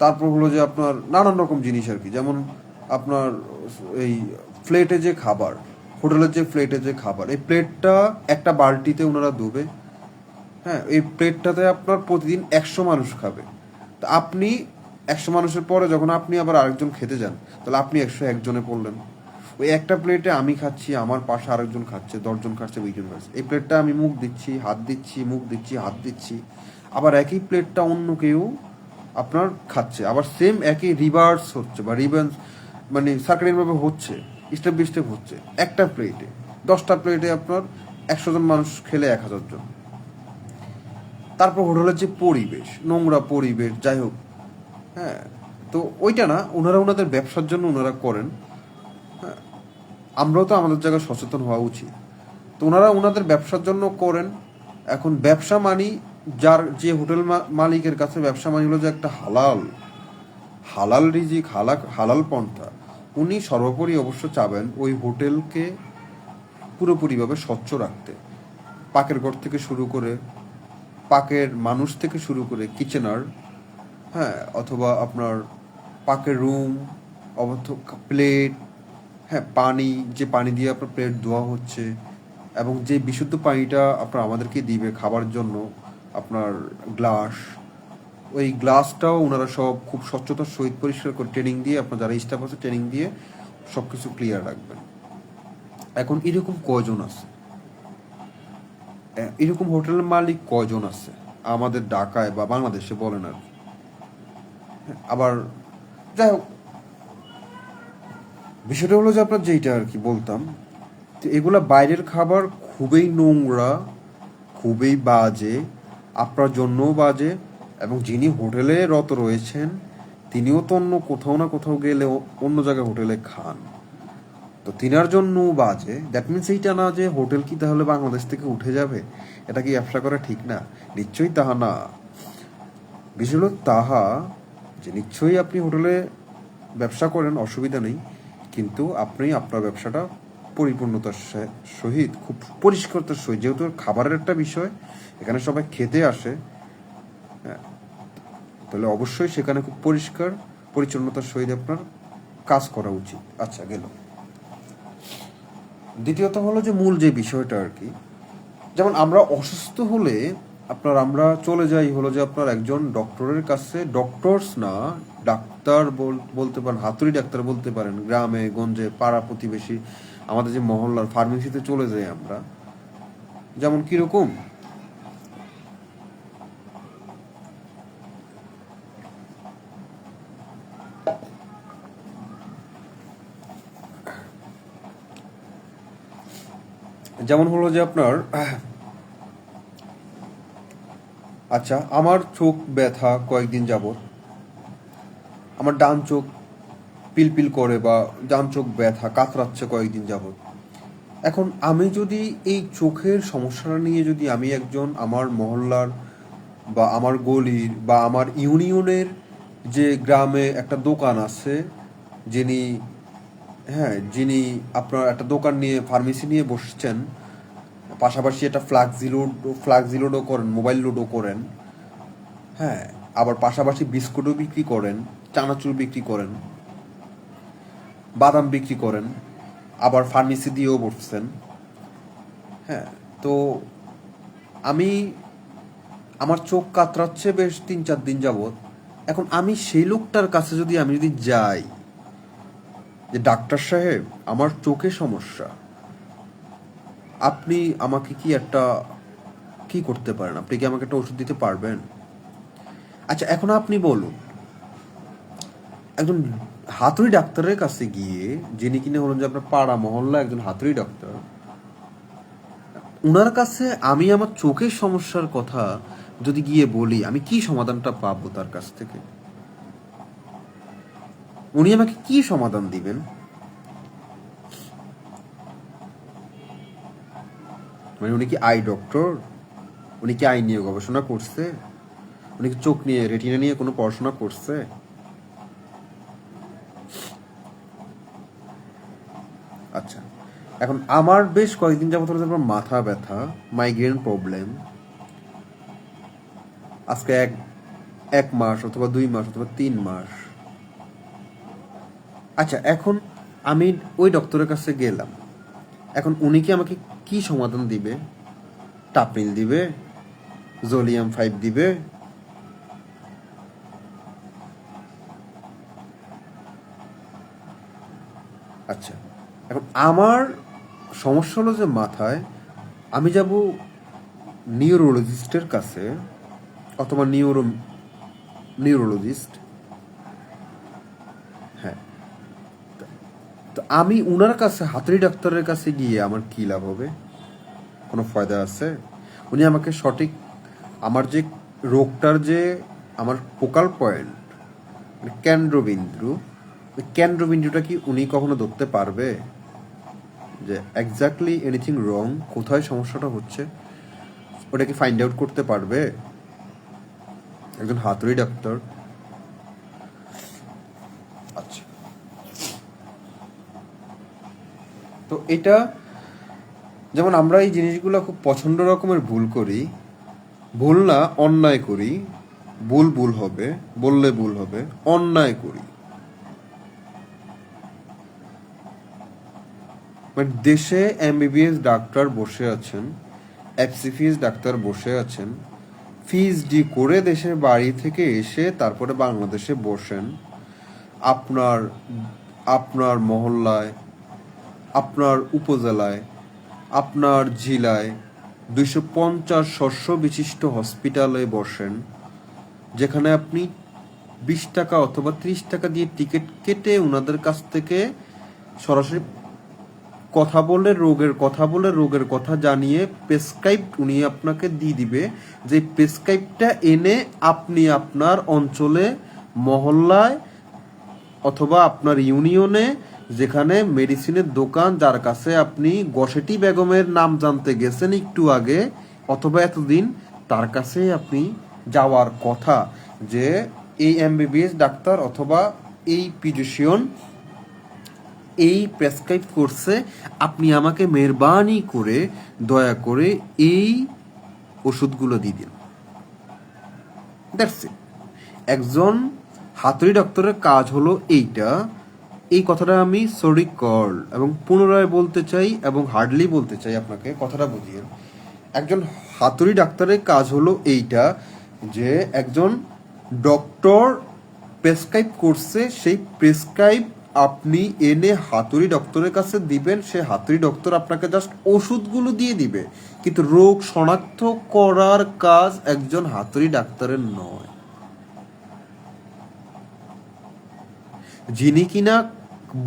তারপর হলো যে আপনার নানান রকম জিনিস আর কি, যেমন আপনার এই প্লেটে যে খাবার, হোটেলের যে প্লেটে যে খাবার, এই প্লেটটা একটা বালতিতে ওনারা ধুবে। হ্যাঁ, এই প্লেটটাতে আপনার প্রতিদিন 100 মানুষ খাবে। তো আপনি 100 মানুষের পরে যখন আপনি আবার আরেকজন খেতে যান, তাহলে আপনি 101 জনে পড়লেন। ওই একটা প্লেটে আমি খাচ্ছি, আমার পাশে আরেকজন খাচ্ছে, 10 জন খাচ্ছে, 20 জন খাচ্ছে। এই প্লেটটা আমি মুখ দিচ্ছি, হাত দিচ্ছি, মুখ দিচ্ছি, হাত দিচ্ছি, আবার একই প্লেটটা অন্য কেউ আপনার খাচ্ছে, আবার সেম একই রিভার্স হচ্ছে বা রিভার্স, মানে সার্কেলিংভাবে হচ্ছে, স্টেপ বাই স্টেপ হচ্ছে। একটা প্লেটে 10টা প্লেটে আপনার 100 জন মানুষ খেলে 1000 জন। তারপর হোটেলের যে পরিবেশ, নোংরা পরিবেশ, যাই হোক। হ্যাঁ, তো ওইটা না, ওনারা ওনাদের ব্যবসার জন্য ওনারা করেন। হ্যাঁ, আমরাও তো আমাদের জায়গায় সচেতন হওয়া উচিত। তো ওনারা ওনাদের ব্যবসার জন্য করেন। এখন ব্যবসা মানি, যার যে হোটেল মালিকের কাছে ব্যবসা মানি হলো যে একটা হালাল হালাল রিজিক, হালাল পন্থা। উনি সর্বোপরি অবশ্য চাবেন ওই হোটেলকে পুরোপুরিভাবে স্বচ্ছ রাখতে, পাকের ঘর থেকে শুরু করে, পাকের মানুষ থেকে শুরু করে কিচেনার, হ্যাঁ, অথবা আপনার পাকের রুম, প্লেট, হ্যাঁ, পানি, যে পানি দিয়ে আপনার প্লেট ধোয়া হচ্ছে, এবং যে বিশুদ্ধ পানিটা আপনার আমাদেরকে দিবে খাবার জন্য, আপনার গ্লাস, ওই গ্লাসটাও ওনারা সব খুব স্বচ্ছতার সহিত পরিষ্কার করে ট্রেনিং দিয়ে, আপনার যারা স্টাফ আছে ট্রেনিং দিয়ে সব কিছু ক্লিয়ার রাখবেন। এখন এরকম কয়জন আছে, এরকম হোটেলের মালিক কয়জন আছে আমাদের ঢাকায় বা বাংলাদেশে বলেন আর কি। আবার যাই হোক, বিষয়টা হলো যে আপনার যেইটা আর কি বলতাম, তো এগুলা বাইরের খাবার খুবই নোংরা, খুবই বাজে, আপনার জন্যও বাজে, এবং যিনি হোটেলে রত রয়েছেন তিনিও তো অন্য কোথাও না কোথাও গেলে অন্য জায়গায় হোটেলে খান, তো তিনার জন্যও বাজে। দ্যাট মিনস এইটা না যে হোটেল কি তাহলে বাংলাদেশ থেকে উঠে যাবে, এটা কি ব্যবসা করা ঠিক না? নিশ্চয়ই তাহা না। বিষয় হলো তাহা যে নিশ্চয়ই আপনি হোটেলে ব্যবসা করেন, অসুবিধা নেই, কিন্তু আপনি আপনার ব্যবসাটা পরিপূর্ণতার সহিত, খুব পরিষ্কারতার সহিত, যেহেতু খাবারের একটা বিষয়, এখানে সবাই খেতে আসে, হ্যাঁ, তাহলে অবশ্যই সেখানে খুব পরিষ্কার পরিচ্ছন্নতার সহিত আপনার কাজ করা উচিত। আচ্ছা, গেল। দ্বিতীয়ত হলো যে মূল যে বিষয়টা আর কি, যেমন আমরা অসুস্থ হলে আমরা চলে যাই হলো যে আপনার একজন ডক্টরের কাছে, ডক্টরস না, ডাক্তার বলতে পারেন, হাতুড়ি ডাক্তার বলতে পারেন, গ্রামে গঞ্জে পাড়া প্রতিবেশী, আমাদের যে মহল্লার ফার্মেসিতে চলে যাই আমরা। যেমন কিরকম, যেমন হলো যে আপনার, আচ্ছা, আমার চোখ ব্যথা কয়েকদিন যাবত, আমার ডান চোখ পিলপিল করে বা ডান চোখ ব্যথা কাতরাচ্ছে কয়েকদিন যাবত। এখন আমি যদি এই চোখের সমস্যাটা নিয়ে যদি আমি একজন আমার মহল্লার বা আমার গলির বা আমার ইউনিয়নের যে গ্রামে একটা দোকান আছে, যিনি, হ্যাঁ, যিনি আপনার একটা দোকান নিয়ে ফার্মেসি নিয়ে বসছেন, পাশাপাশি একটা ফ্লাক্সিলোডও করেন, মোবাইল লোডও করেন, হ্যাঁ, আবার পাশাপাশি বিস্কুটও বিক্রি করেন, চানাচুর বিক্রি করেন, বাদাম বিক্রি করেন, আবার ফার্মেসি দিয়েও বসছেন, হ্যাঁ, তো আমি, আমার চোখ কাতরাচ্ছে বেশ 3-4 দিন যাবত। এখন আমি সেই লোকটার কাছে আমি যদি যাই যে ডাক্তার সাহেব আমার চোখে সমস্যা, আপনি আমাকে কি করতে পারেন, আপনি কি আমাকে একটা ওষুধ দিতে পারবেন? আচ্ছা, এখন আপনি বলুন, একজন হাতুড়ি ডাক্তারের কাছে গিয়ে, যিনি কিনে হলেন যে আপনার পাড়া মহল্লা একজন হাতুড়ি ডাক্তার, উনার কাছে আমি আমার চোখের সমস্যার কথা যদি গিয়ে বলি, আমি কি সমাধানটা পাবো তার কাছ থেকে? উনি আমাকে কি সমাধান দিবেন? মানে উনি কি আই ডক্টর? উনি কি আই নিয়ে গবেষণা করছে? উনি কি চোখ নিয়ে, রেটিনা নিয়ে কোনো পড়াশোনা করছে? আচ্ছা, এখন আমার বেশ কয়েকদিন যাবত হলো আমার মাথা ব্যথা, মাইগ্রেন প্রবলেম, আজকে এক 1 মাস অথবা 2 মাস অথবা 3 মাস, আচ্ছা, এখন আমি ওই ডক্টরের কাছে গেলাম, এখন উনি কি আমাকে কি সমাধান দিবে? টাপিল দিবে? জোলিয়াম 5 দিবে? আচ্ছা, এখন আমার সমস্যা হলো যে মাথায় আমি যাব নিউরোলজিস্টের কাছে অথবা নিউরোলজিস্ট। হ্যাঁ, তো আমি উনার কাছে হাতুড়ি ডাক্তারের কাছে গিয়ে আমার কী লাভ হবে? কোনো ফায়দা আছে? উনি আমাকে সঠিক আমার যে রোগটার যে আমার ফোকাল পয়েন্ট কেন্দ্রবিন্দু, ওই কেন্দ্রবিন্দুটা কি উনি কখনো ধরতে পারবে? যে এক্স্যাক্টলি এনিথিং রং, কোথায় সমস্যাটা হচ্ছে ওটা কি ফাইন্ড আউট করতে পারবে একজন হাতুড়ি ডাক্তার? আচ্ছা, তো এটা যেমন আমরা এই জিনিসগুলো খুব পছন্দ রকমের ভুল করি, ভুল না অন্যায় করি, ভুল হবে, বললে ভুল হবে, অন্যায় করি। মানে দেশে এমবিবিএস ডাক্তার বসে আছেন, এফসিপিএস ডাক্তার বসে আছেন, পিএইচডি করে দেশের বাড়ি থেকে এসে তারপরে বাংলাদেশে বসেন। আপনার আপনার মহল্লায়, আপনার উপজেলায়, আপনার জেলায় 250 শস্য বিশিষ্ট হসপিটালে বসেন, যেখানে আপনি 20 টাকা অথবা 30 টাকা দিয়ে টিকিট কেটে ওনাদের কাছ থেকে সরাসরি কথা বলে রোগের কথা জানিয়ে প্রেসক্রাইব উনি আপনাকে দিয়ে দিবে। যে প্রেসক্রাইবটা এনে আপনি আপনার অঞ্চলে, মহল্লায় অথবা আপনার ইউনিয়নে যেখানে মেডিসিনের দোকান, যার কাছে আপনি গসেটি বেগমের নাম জানতে গেছেন একটু আগে অথবা এতদিন, তার কাছে আপনি যাওয়ার কথা যে এই এমবিবিএস ডাক্তার অথবা এই ফিজিশিয়ান এই প্রেসক্রাইব করছে, আপনি আমাকে মেহরবানি করে দয়া করে এই ওষুধগুলো দিয়ে দিন। That's it. একজন হাতুড়ি ডক্টরের কাজ হলো এইটা। এই কথাটা আমি সরি কল এবং পুনরায় বলতে চাই এবং হার্ডলি বলতে চাই আপনাকে, কথাটা বুঝিয়ে। একজন হাতুড়ি ডাক্তারের কাজ হলো এইটা যে একজন ডক্টর প্রেসক্রাইব করছে, সেই প্রেসক্রাইব আপনি এনে হাতুড়ি ডক্টরের কাছে দিবেন, সে হাতুড়ি ডক্টর আপনাকে জাস্ট ওষুধগুলো দিয়ে দিবে, কিন্তু রোগ শনাক্ত করার কাজ একজন হাতুড়ি ডাক্তারের নয়। যিনি কিনা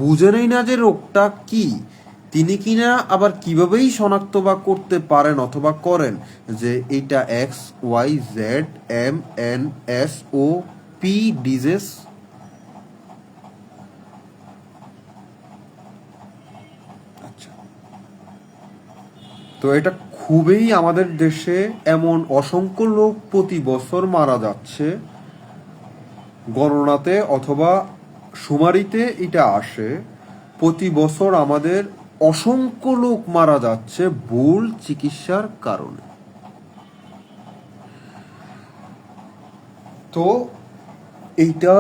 বুঝেনই না যে রোগটা কি, তিনি কিনা আবার কিভাবেই শনাক্ত বা করতে পারেন অথবা করেন যে এইটা XYZMNSOP ডিজিজ। আচ্ছা, তো এটা খুবই আমাদের দেশে এমন অসংখ্য লোক প্রতি বছর মারা যাচ্ছে, গণনাতে অথবা শুমারিতে এটা আসে, প্রতি বছর আমাদের অসংখ্য লোক মারা যাচ্ছে ভুল চিকিৎসার কারণে। তো এইটা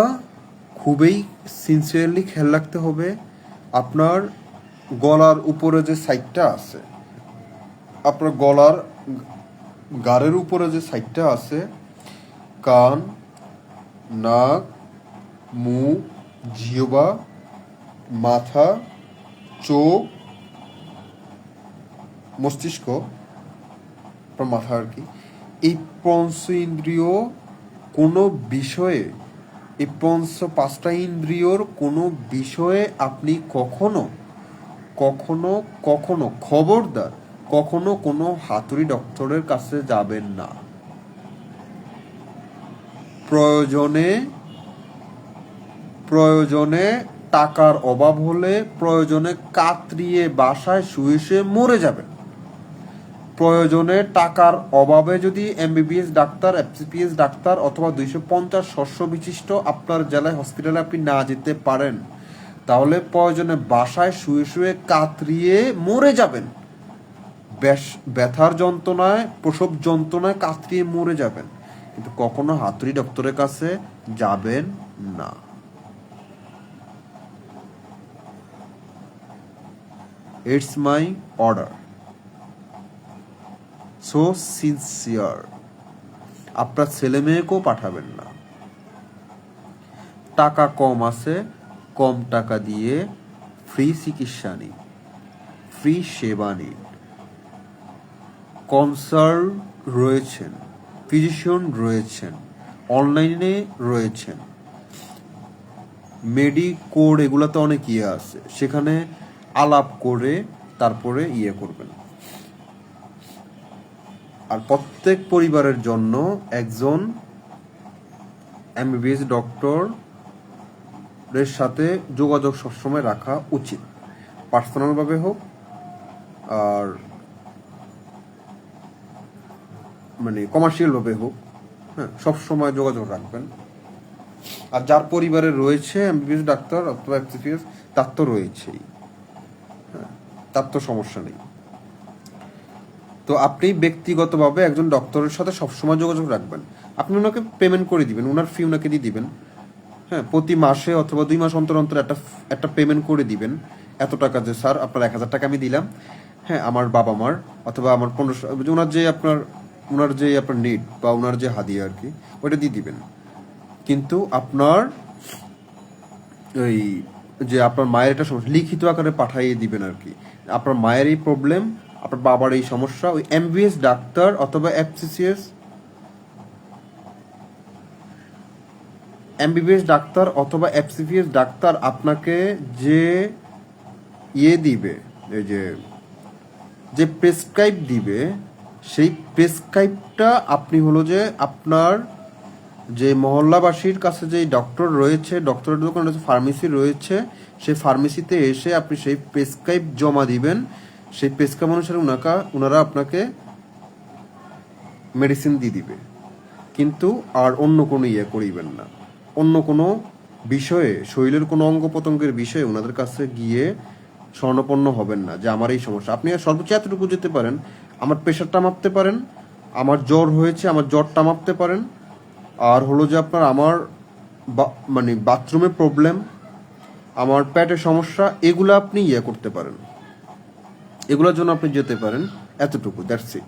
খুবই সিনসিয়ারলি খেয়াল রাখতে হবে। আপনার গলার উপরে যে সাইডটা আছে, আপনার গলার গাড়ের উপরে যে সাইডটা আছে, কান, নাক, মুখ, জিহ্বা, মাথা, চোখ, মস্তিষ্ক, মাথা আর কি, এই পঞ্চ ইন্দ্রিয় কোনো বিষয়ে, এই পাঁচটা ইন্দ্রিয়র কোনো বিষয়ে আপনি কখনো কখনো কখনো খবরদার কখনো কোনো হাতুড়ি ডক্টরের কাছে যাবেন না। প্রয়োজনে টাকার অভাব হলে প্রয়োজনে কাতরিয়ে বাসায় শুয়ে শুয়ে মরে যাবেন। প্রয়োজনে টাকার অভাবে যদি এমবিবিএস ডাক্তার, এফসিপিএস ডাক্তার অথবা 250 শস্য বিশিষ্ট আপনার জেলায় হসপিটালে আপনি না যেতে পারেন, তাহলে প্রয়োজনে বাসায় শুয়ে শুয়ে কাতরিয়ে মরে যাবেন। ব্যথার যন্ত্রণায়, প্রসব যন্ত্রণায় কাতরিয়ে মরে যাবেন, কিন্তু কখনো হাতুড়ি ডক্টরের কাছে যাবেন না। It's my order, so sincere. আপনার ছেলে মেয়েকেও পাঠাবেন না। টাকা কম আছে, কম টাকা দিয়ে ফ্রি চিকিৎসা নিন, ফ্রি সেবা নিন। কনসাল্ট রয়েছেন, ফিজিশিয়ান রয়েছেন, অনলাইনে রয়েছেন, মেডিকোড এগুলোতে অনেক আছে, সেখানে আলাপ করে তারপরে করবেন। আর প্রত্যেক পরিবারের জন্য একজন এমবিবিএস ডক্টরের সাথে যোগাযোগ সবসময় রাখা উচিত, পার্সোনালভাবে হোক আর কমার্শিয়ালভাবে হোক। হ্যাঁ, সবসময় যোগাযোগ রাখবেন। আর যার পরিবারে রয়েছে এমবিবিএস ডাক্তার অথবা এফসিপিএস, তার তো রয়েছেই, হ্যাঁ, তার তো সমস্যা নেই। তো আপনি ব্যক্তিগতভাবে একজন ডক্টরের সাথে সবসময় যোগাযোগ রাখবেন। আপনি ওনাকে পেমেন্ট করে দিবেন, ওনার ফি ওনাকে দিয়ে দিবেন। হ্যাঁ, প্রতি মাসে অথবা 2 মাস অন্তর অন্তর একটা পেমেন্ট করে দিবেন, এত টাকা, যে স্যার আপনার 1000 টাকা আমি দিলাম, হ্যাঁ, আমার বাবা মার অথবা আমার 1500, ওনার যে আপনার নিড বা ওনার যে হাদিয়া আর কি, ওইটা দিয়ে দিবেন। কিন্তু আপনার ওই যে আপনার মায়ের একটা সমস্যা লিখিত আকারে পাঠিয়ে দিবেন আর কি, আপনার মায়ের এই প্রবলেম, আপনার বাবার এই সমস্যা, ওই এমবিবিএস ডাক্তার অথবা এফসিপিএস ডাক্তার আপনাকে যে দিবে, এই যে প্রেসক্রাইব দিবে, সেই প্রেসক্রাইবটা আপনি হলো যে আপনার যে মহল্লাবাসীর কাছে যে ডক্টর রয়েছে, ডক্টরের দোকান রয়েছে, ফার্মেসি রয়েছে, সেই ফার্মেসিতে এসে আপনি সেই প্রেসক্রাইব জমা দিবেন। সেই প্রেসক্রাইব অনুসারে ওনারা আপনাকে মেডিসিন দিয়ে দিবে। কিন্তু আর অন্য কোনো করিবেন না, অন্য কোনো বিষয়ে, শরীরের কোনো অঙ্গ প্রত্যঙ্গের বিষয়ে ওনাদের কাছে গিয়ে স্বর্ণপন্ন হবেন না যে আমার এই সমস্যা। আপনি সর্বোচ্চ এতটুকু যেতে পারেন, আমার প্রেশারটা মাপতে পারেন, আমার জ্বর হয়েছে আমার জ্বরটা মাপতে পারেন, আর হলো যে আমার বাথরুমে প্রবলেম, আমার পেটের সমস্যা, এগুলো আপনি করতে পারেন, এগুলোর জন্য আপনি যেতে পারেন, এতটুকু, দ্যাটস ইট।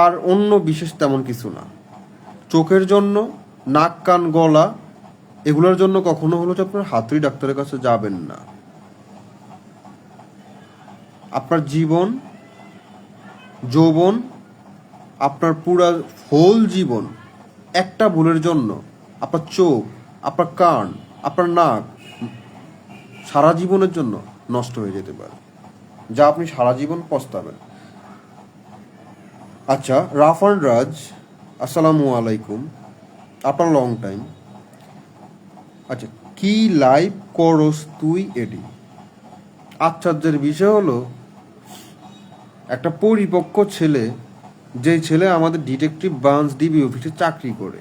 আর অন্য বিশেষ তেমন কিছু না। চোখের জন্য, নাক কান গলা এগুলোর জন্য কখনো হলো যে আপনার হাতুড়ি ডাক্তারের কাছে যাবেন না। আপনার জীবন, যৌবন, আপনার পুরা হোল জীবন একটা ভুলের জন্য, আপনার চোখ, আপনার কান, আপনার নাক সারা জীবনের জন্য নষ্ট হয়ে যেতে পারে, যা আপনি সারা জীবন পস্তাবেন। আচ্ছা, রাফান রাজ, আসসালামু আলাইকুম, আপনার লং টাইম। আচ্ছা, কি লাইভ করস তুই এডি? আশ্চর্যের বিষয় হলো, একটা পরিপক্ক ছেলে, যেই ছেলে আমাদের ডিটেকটিভ ব্রাঞ্চ ডিবি অফিসে চাকরি করে,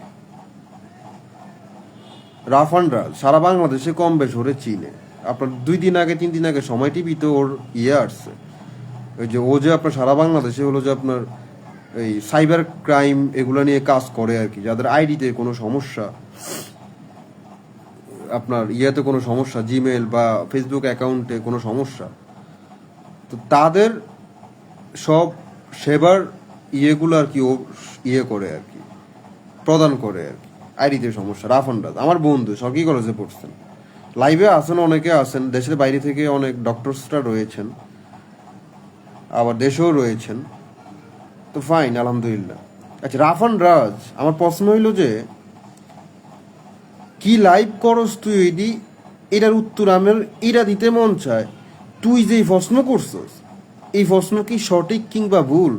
রাফান রাজ সারা বাংলাদেশে কম বেশ ওরে চিনে। আপনার 2 দিন আগে 3 দিন আগে সময় টিভিতে ওর আসছে, ওই যে ও যে আপনার সারা বাংলাদেশে হলো যে আপনার এই সাইবার ক্রাইম এগুলো নিয়ে কাজ করে আর কি, যাদের আইডিতে কোনো সমস্যা, আপনার কোনো সমস্যা, জিমেল বা ফেসবুক অ্যাকাউন্টে কোনো সমস্যা, তো তাদের সব সেবার ইয়েগুলো আর কি ও করে আর কি, প্রদান করে আর কি, আইডিতে সমস্যা। রাফান রাজ আমার বন্ধু, সরকারি কলেজে পড়ছেন, লাইভে আছেন, অনেকে আছেন, দেশের বাইরে থেকে অনেক ডক্টরসরা রয়েছেন, আবার দেশেও রয়েছেন, তো ফাইন, আলহামদুলিল্লাহ। আচ্ছা, রাফান রাজ, আমার প্রশ্ন হইল যে কি লাইভ করস তুই এডি, এটার উত্তর আমার এটা দিতে মন চায়। তুই যেই প্রশ্ন করছস, এই প্রশ্ন কি সঠিক কিংবা ভুল,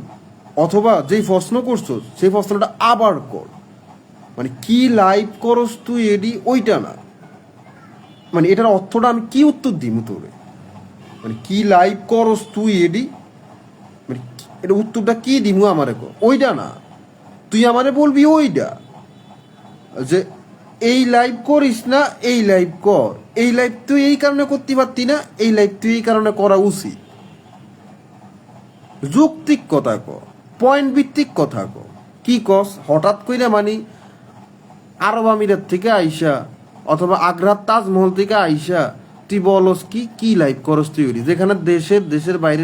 অথবা যেই প্রশ্ন করছস সেই প্রশ্নটা আবার কর। কি লাইভ করস তুই এডি ওইটা না, এটার অর্থটা আমি কি উত্তর দিব তোরে? কি লাইভ করস তুই এডি, এটা উত্তরটা কি দিমু আমারে কর, ওইটা না। তুই আমারে বলবি ওইটা, যে এই লাইভ করিস না, এই লাইভ কর, এই লাইভ তুই এই কারণে করতে পারতি না, এই লাইভ তুই এই কারণে করা উচিত। যৌক্তিক কথা ক, পয়েন্ট ভিত্তিক কথা ক। কি কস হঠাৎ কইরা আরব আমিরাত থেকে আইসা, অথবা আগ্রার তাজমহল থেকে আইসা তুই বলস কি কি লাইভ করস তুই, যেখানে দেশের বাইরে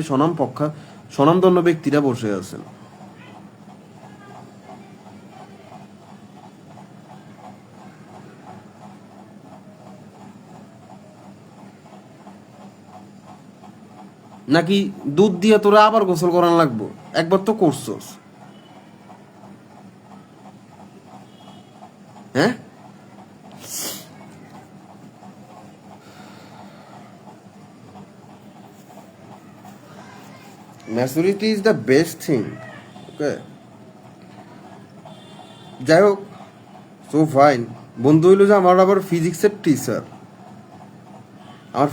স্বনামধন্য ব্যক্তিরা বসে আছেন। নাকি দুধ দিয়ে তোরা আবার গোসল করান লাগবো? একবার তো করছস, হ্যাঁ? Maturity is the best thing. Okay, যাই হোক, সো ফাইন। বন্ধু হইল যে আমার আবার ফিজিক্সের টিচার, আমার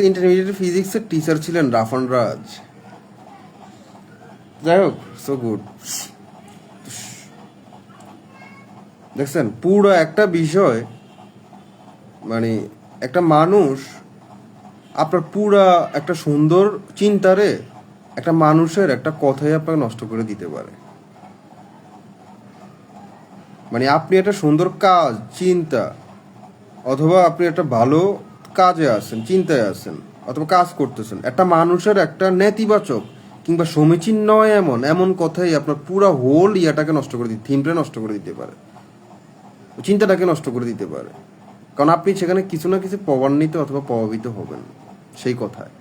ইন্টারমিডিয়েটের ফিজিক্সের টিচার ছিলেন রাফান রাজ। যাই হোক, সো গুড। দেখছেন, পুরো একটা বিষয়, মানে একটা মানুষ আপনার পুরা একটা সুন্দর চিন্তারে একটা মানুষের একটা কথাই আপনাকে নষ্ট করে দিতে পারে। মানে আপনি একটা সুন্দর কাজ, চিন্তা, অথবা আপনি একটা ভালো কাজে আছেন, চিন্তায় আছেন, অথবা কাজ করতেছেন, একটা মানুষের একটা নেতিবাচক কিংবা সমীচীন নয় এমন কথাই আপনার পুরো হোল ইয়াটাকে নষ্ট করে দিতে, থিমটা নষ্ট করে দিতে পারে, চিন্তাটাকে নষ্ট করে দিতে পারে। কারণ আপনি সেখানে কিছু না কিছু প্রভান্বিত অথবা প্রভাবিত হবেন সেই কথায়।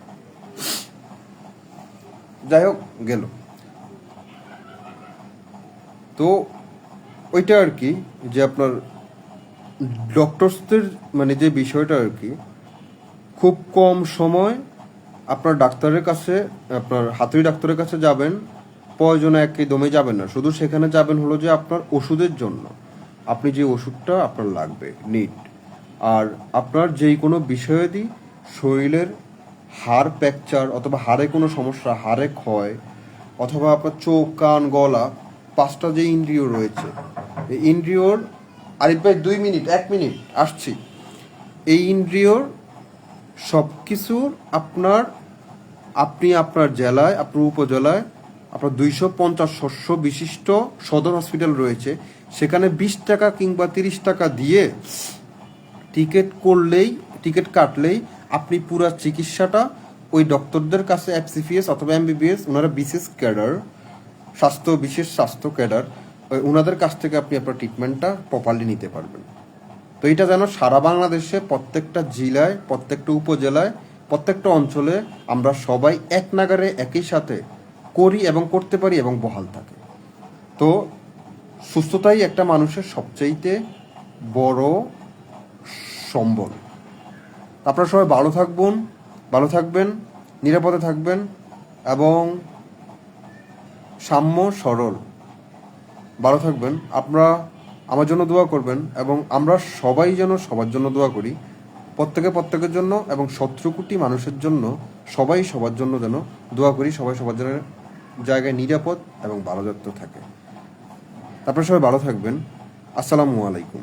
যাই হোক, গেল তো ওইটা আর কি, যে আপনার ডক্টরসদের মানে যে বিষয়টা আর কি, খুব কম সময় আপনার ডাক্তারের কাছে, আপনার হাতুড়ি ডাক্তারের কাছে যাবেন, প্রয়োজনে একদমই যাবেন না, শুধু সেখানে যাবেন হলো যে আপনার ওষুধের জন্য, আপনি যে ওষুধটা আপনার লাগবে নিড, আর আপনার যেই কোনো বিষয়াদি শরীরের হাড় ফ্র্যাকচার অথবা হাড়ে কোনো সমস্যা, হাড়ে ক্ষয়, অথবা আপনার চোখ, কান, গলা, 5টা যে ইন্দ্রিয় রয়েছে, এই ইন্দ্রিয়র, আরিফ ভাই 2 মিনিট, 1 মিনিট আসছি, এই ইন্দ্রিয়র সব কিছুর আপনি আপনার জেলায়, আপনার উপজেলায় আপনার 250 শস্য বিশিষ্ট সদর হসপিটাল রয়েছে, সেখানে 20 টাকা কিংবা 30 টাকা দিয়ে টিকিট কাটলেই আপনি পুরো চিকিৎসাটা ওই ডক্টরদের কাছে, এফসিপিএস অথবা এমবিবিএস, ওনারা বিশেষ ক্যাডার, বিশেষ স্বাস্থ্য ক্যাডার, ওনাদের কাছ থেকে আপনি আপনার ট্রিটমেন্টটা প্রপারলি নিতে পারবেন। তো এটা যেন সারা বাংলাদেশে প্রত্যেকটা জেলায়, প্রত্যেকটা উপজেলায়, প্রত্যেকটা অঞ্চলে আমরা সবাই এক নাগারে একই সাথে করি এবং করতে পারি এবং বহাল থাকে। তো সুস্থতাই একটা মানুষের সবচাইতে বড় সম্বল। আপনারা সবাই ভালো থাকবেন, নিরাপদে থাকবেন এবং সাম্য সরল ভালো থাকবেন। আপনারা আমার জন্য দোয়া করবেন এবং আমরা সবাই যেন সবার জন্য দোয়া করি, প্রত্যেকের জন্য এবং 17 কোটি মানুষের জন্য, সবাই সবার জন্য যেন দোয়া করি, সবাই সবার জন্য জায়গায় নিরাপদ এবং ভালো যত্ন থাকে। আপনারা সবাই ভালো থাকবেন। আসসালামু আলাইকুম।